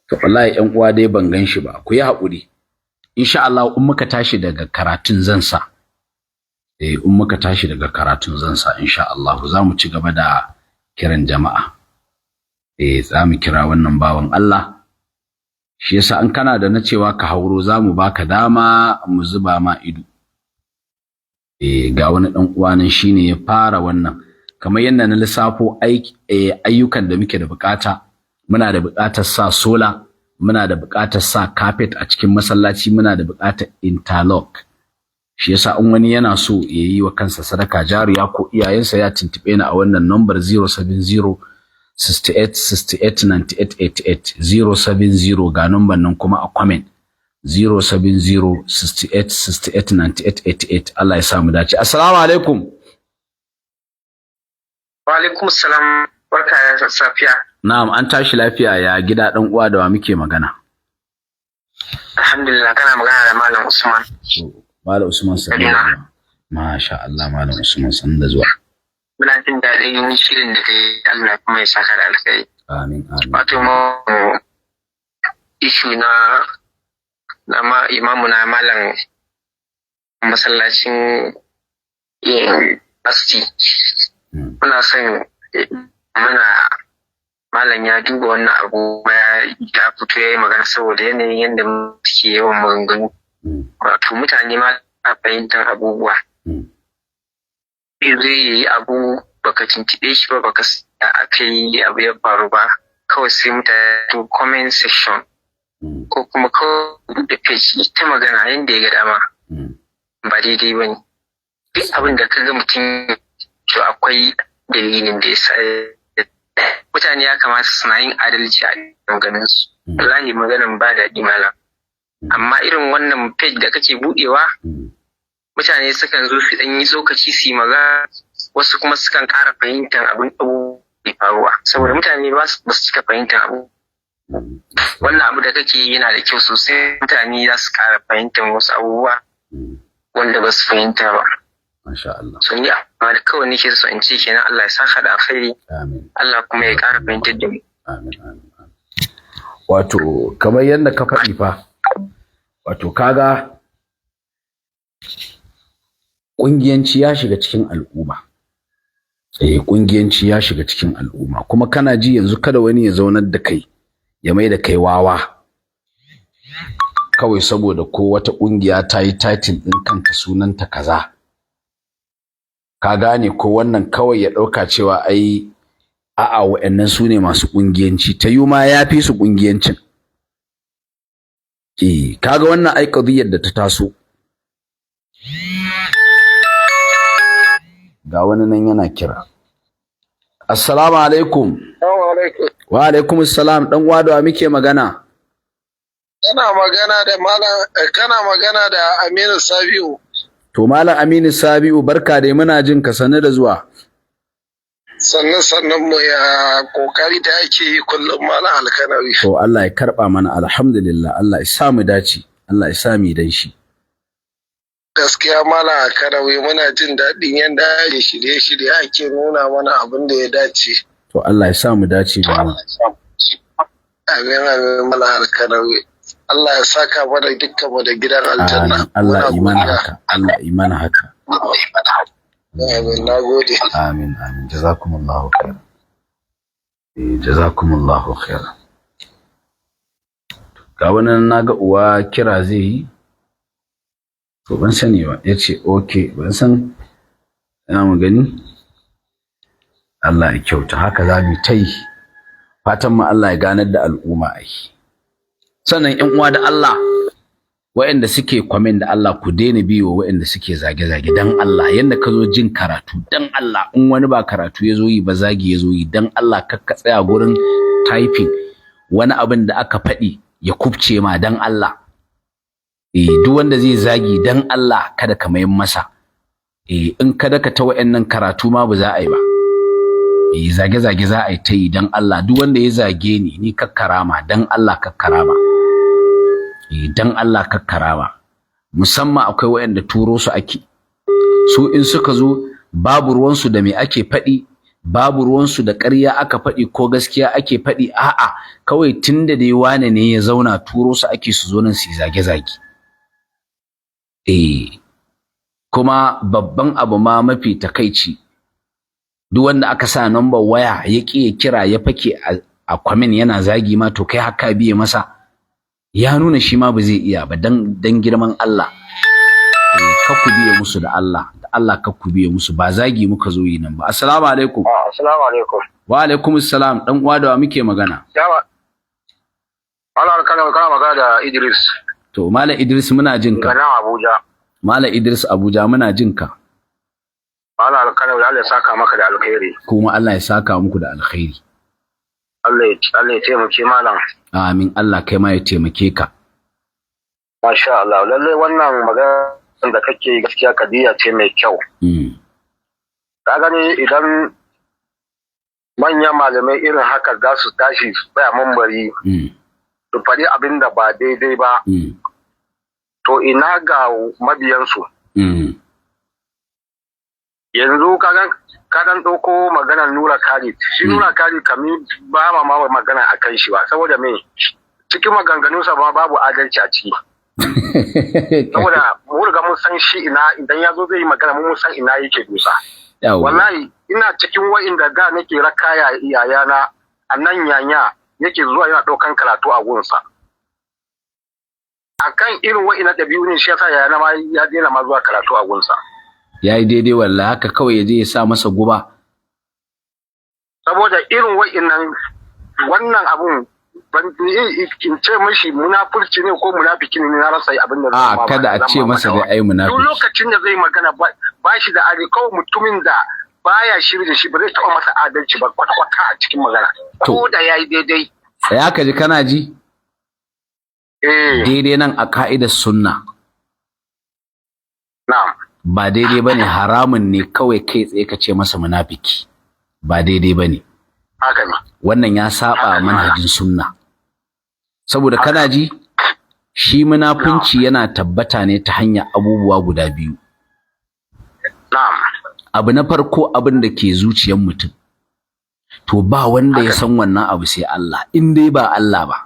To wallahi ƴan uwa dai ban gan shi ba. Ku yi haƙuri. Insha Allah in muka tashi daga karatun zan sa. In muka tashi daga karatun zan sa insha Allah za mu ci gaba da kiran jama'a. Za mu kira wannan bawan Allah. Shi yasa an kana da na cewa ka hauro za mu baka dama mu zuba ma ido. Ga wani ɗan uwa nan shine ya fara wannan. Kamar yadda na lissafo ayyukan da muke da bukata, muna da bukatar sa sola, muna da bukatar sa carpet a cikin masallaci, muna da bukatar interlock. Shi yasa in wani yana so ya yi wa kansa sadaka jariya ko iyayensa ya tuntube ni a wannan number 070 68 68 98 88 070 ga number nan kuma a comment 070 68 68 98 88. Allah ya sa mu dace. Assalamu alaikum. Wa alaikum salam. Barka da safiya. Na'am, an tashi lafiya ya gida dan uwa da wa muke magana. Alhamdulillah kana magana da Malam Usman. Malam Usman sallallahu. Masha Allah Malam Usman san da zuwa. Muna jin daɗin shirin da kai Allah kuma ya saka da alkhairi. Amin amin. Wato mu issue na imamu na malam masallacin asti. Muna son malam ya duba wannan abu ya fito ya yi magana saboda yanayin yadda suke yawan maganganu. Wato mutane ma a fahimtar abubuwa. Zai yi abu baka tuntuɓe shi ba baka aka yi abu ya faru ba kawai sai mutane comment section ko kuma kawai da page ta magana yadda ya ga dama ba daidai ba ne. Duk abin da ka ga mutum to akwai dalilin da ya sa mutane ya kamata suna yin adalci a ganin su. Wallahi maganan ba daɗi malam. Amma irin wannan page da kake buɗewa mutane sukan zo su ɗan yi tsokaci su yi magana wasu kuma sukan ƙara fahimtar abin abu da faruwa saboda mutane ba su cika fahimtar abu. Wannan abu da kake yana da kyau sosai mutane za su ƙara fahimtar wasu abubuwa wanda ba su fahimta ba. Masha Allah. So ni amma da kawai nake so in ce kenan Allah ya saka da alkhairi. Amin. Allah kuma ya ƙara fahimtar da mu. Amin amin. Wato kamar yadda ka faɗi fa wato kaga ƙungiyanci ya shiga cikin al'umma. Ƙungiyanci ya shiga cikin al'umma kuma kana ji yanzu kada wani ya zaunar da kai ya mai da kai wawa kawai saboda ko wata ƙungiya ta yi title ɗin kanta sunanta kaza. Ka gane ko wannan kawai ya ɗauka cewa ai a'a wa'annan su ne masu ƙungiyanci ta yi ma ya fi su ƙungiyancin. Kaga wannan ai qadiyar da ta taso. Ga wani nan yana kira. Assalamu alaikum. Wa alaikum assalam dan uwa da muke magana. Kana magana da Aminu Sabiu. To Malam Aminu Sabi'u barka dai muna jin ka sanar da zuwa. Sannan mu ya kokari da ake yi kullum Malam Alkanawi. To Allah ya karba mana alhamdulillah, Allah ya sa mu dace, Allah ya sa mu dan shi. Gaskiya Malam Alkanawi muna jin daɗin yanda ake shirye-shirye ake nuna mana abin da ya dace. To Allah ya sa mu dace da mu. Amin Malam Alkanawi. Allah ya saka mana dukkan mu da gidan aljanna. Allah imana haka, Allah imana haka. Amin, nagode. Amin. Jazakumullahu khair. Jazakumullahu khair. Ga wannan naga uwa kira zai yi. To ban sani ba, yace okay, ban san ina mu gani. Allah ya kyauta, haka za mu tai. Fatan mu Allah ya ganar da al'umma ai. Sannan ƴan uwa da Allah waɗanda suke comment da Allah ku daina biyo waɗanda suke zage-zage dan Allah, yanda ka zo jin karatu dan Allah, in wani ba karatu ya zo yi ba zagi ya zo yi dan Allah, kakka tsaya gurin typing wani abin da aka faɗi ya kubce ma dan Allah. Duk wanda zai zagi dan Allah kada ka mayin masa. In kada ka ta waɗannan karatu ma ba za a yi ba. Zage-zage za a yi ta yi dan Allah, duk wanda ya zage ni kakkarama dan Allah kakkarama. Dan Allah kakkarama. Musamman akwai waɗanda turo su ake. Su in suka zo babu ruwansu da me ake faɗi, babu ruwansu da ƙarya aka faɗi ko gaskiya ake faɗi, a'a kawai tunda dai wane ne ya zauna turo su ake su zo nan su zage-zage. Kuma babban abu ma mafi takaici, duk wanda aka sa number waya ya ƙi ya kira ya fake a comment yana zagi ma, to kai haka biye masa, ya nuna shi ma ba zai iya ba. Dan girman Allah ka ku biye musu da Allah ka ku biye musu, ba zagi muka zo yi nan ba. Assalamu alaikum. Assalamu alaikum. Wa alaikum assalam. Dan uwa da wa muke magana? Yawa. Allah kana magana da Idris. To Malam Idris muna jin ka. Daga Abuja. Malam Idris Abuja muna jin ka. Allah alkanawi, Allah ya saka maka da alkhairi. Kuma Allah ya saka muku da alkhairi. Allah ya taimake malam. Amin, Allah kai ma ya taimake ka. Masha Allah, lallai wannan magana da kake gaskiya kadiya ce mai kyau. Ka gani idan manyan malamai irin haka za su tashi su tsaya mambari su faɗi abin da ba daidai ba, to ina ga mabiyansu. Yanzu ka dan ɗauko maganar Nura Khalid. Shi Nura Khalid kami ba ma magana a kan shi ba, saboda me cikin maganganunsa ba babu adalci a ciki. Saboda mu riga mun san shi idan ya zo zai yi magana mun san ina yake dusa. Wallahi ina cikin wa'inda da nake rakaya iyayana a nan yanya yake zuwa yana ɗaukan karatu a gunsa. Akan irin wa'ina ɗabi'u ne shi yasa yayana ma ya daina ma zuwa karatu a gunsa. Ya yi daidai wallahi, haka kawai ya je ya sa masa guba. Saboda irin wannan abun ban in ce mishi munafurci ne ko munafiki ne na rasa abin da zai kada a ce masa dai ai munafiki. Duk lokacin da zai magana ba shi da adalci, kawai mutumin da baya shiri da shi ba zai taɓa masa adalci ba kwata-kwata a cikin magana. Ko da yayi daidai. Ya ka ji kana ji? Daidai nan a ka'idar sunna. Na'am. Ba daidai bane, haramun ne kawai kai tsaye ka ce masa munafiki. Ba daidai bane. Haka ne. Wannan ya saba manhajin sunna. Saboda kana ji, shi munafunci yana tabbata ne ta hanyar abubuwa guda biyu. Na'am. Abu na farko abin da ke zuciyar mutum. To ba wanda ya san wannan abu sai Allah. In dai ba Allah ba,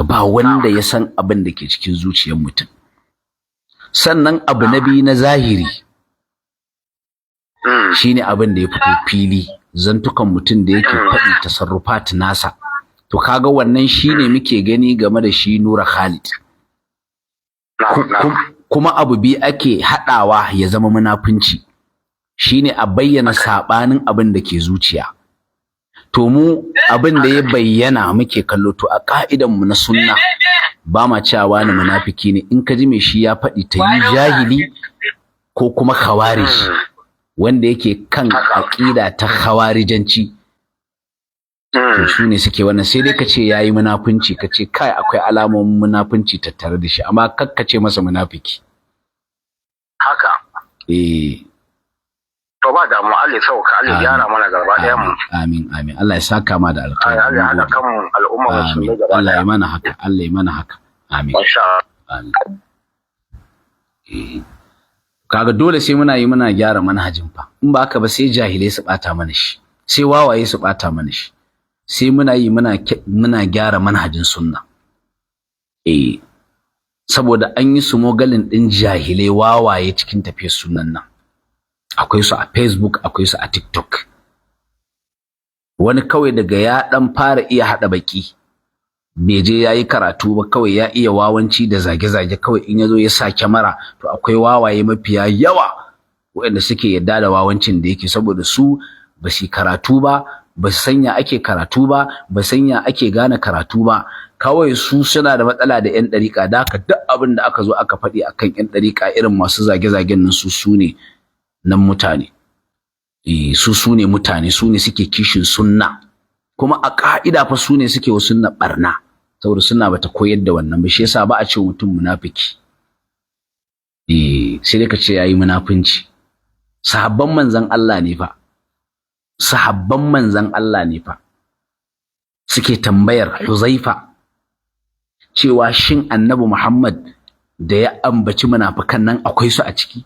ba wanda ya san abin da ke cikin zuciyar mutum. Sannan abu na biyu na zahiri shine abin da ya fito fili, zantukan mutum da yake faɗi tasarrufat nasa. To kaga wannan shine muke gani game da shi Nura Khalid. Kuma abu biyu ake haɗawa ya zama munafunci, shine a bayyana saɓanin abin da ke zuciya. To mu abin da ya bayyana muke kallo, to a ka'idan mu na sunna ba ma cewa ni munafiki ne. In ka ji me shi ya faɗi ta yi jahili ko kuma khawarij, wanda yake kan aqida ta khawarijanci, to su ne suke wannan. Sai dai ka ce yayi munafunci, ka ce kai akwai alamomin munafunci tattare da shi, amma kakka ce masa munafiki. To ba da mu Allah sauka Allah gyara mana gaba ɗayan mu. Amin amin. Allah ya saka ma da alkhairi. Allah ya hada kan al'umma musulmi gaba. Allah ya mana haka. Allah ya mana haka. Amin. Masha Amin. Kaga dole sai muna gyara manhajin fa. In ba haka ba sai jahilai su bata mana shi. Sai wawaye su bata mana shi. Sai muna gyara manhajin sunna. Saboda an yi su mogalin din jahilai wawaye cikin tafiyar sunnan nan. Akwai su a Facebook, akwai su a TikTok. Wani kawai daga ya dan fara iya hada baki, bai je yayi karatu ba, kawai ya iya wawanci da zage-zage, kawai in yazo ya sa kyamara, to akwai wawaye mafiya yawa waɗanda suke yadda da wawancin da yake, saboda su ba su karatu ba, ba su sanya ake karatu ba, ba sanya ake gane karatu ba. Kawai su suna da matsala da 'yan ɗariƙa, da haka duk abin da aka zo aka faɗi akan 'yan ɗariƙa irin masu zage-zagen nan su ne nan mutane. Su ne mutane, su ne suke kishin sunna, kuma a ƙa'ida fa su ne suke wa sunna ɓarna, saboda sunna bata koyar da wannan ba. Shi yasa ba a ce mutum munafiki. Sai dai ka ce yayi munafunci. Sahabban manzon Allah ne fa. Sahabban manzon Allah ne fa suke tambayar Huzaifa cewa shin Annabi Muhammad da ya ambaci munafikan nan akwai su a ciki?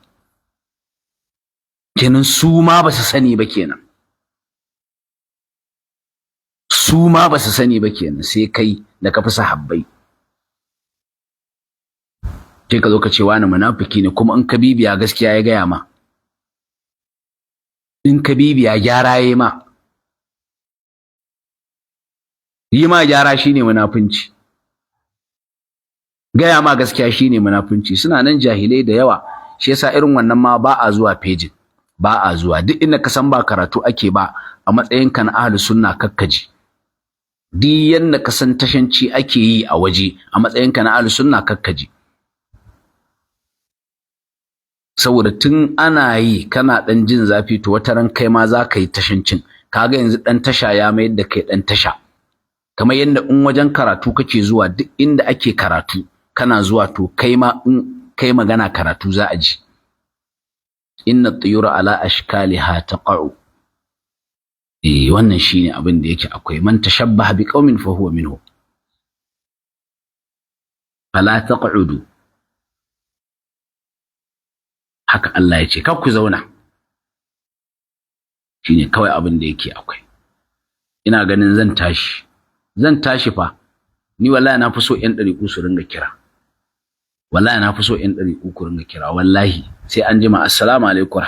Kenan su ma ba su sani ba kenan. Su ma ba su sani ba kenan, sai kai da ka fi sahabbai. Sai ka zo ka ce wani munafiki ne, kuma in ka bibiya gaskiya ya gaya ma. In ka bibiya gyara yayi ma. Yi ma gyara shine munafunci. Gaya ma gaskiya shine munafunci. Suna nan jahilai da yawa. Shi yasa irin wannan ma ba a zuwa pejin. Ba a zuwa. Duk inda ka san ba karatu ake ba, a matsayinka na ahlus sunna kakkaji. Duk yanda ka san tashanci ake yi a waje, a matsayinka na ahlus sunna kakkaji. Saboda tun ana yi kana dan jin zafi, to wata ran kai ma za ka yi tashancin. Kaga yanzu dan tasha ya mayar da kai dan tasha. Kamar yanda in wajen karatu kake zuwa, duk inda ake karatu kana zuwa, to kai ma in kai magana karatu za a ji. Inna at-tuyura ala ashkaliha taqa'u. Wannan shine abin da yake akwai. Man tashabbaha biqaumin fa huwa minhu. Fala taq'udu. Haka Allah ya ce, kar ku zauna. Shine kawai abin da yake akwai. Ina ganin zan tashi fa. Ni wallahi na fi so 'yan ɗariƙu su ringa kira. Wallahi na fi so 'yan ɗariƙu ku ringa kira, wallahi. Sai an jima. Assalamu alaikum.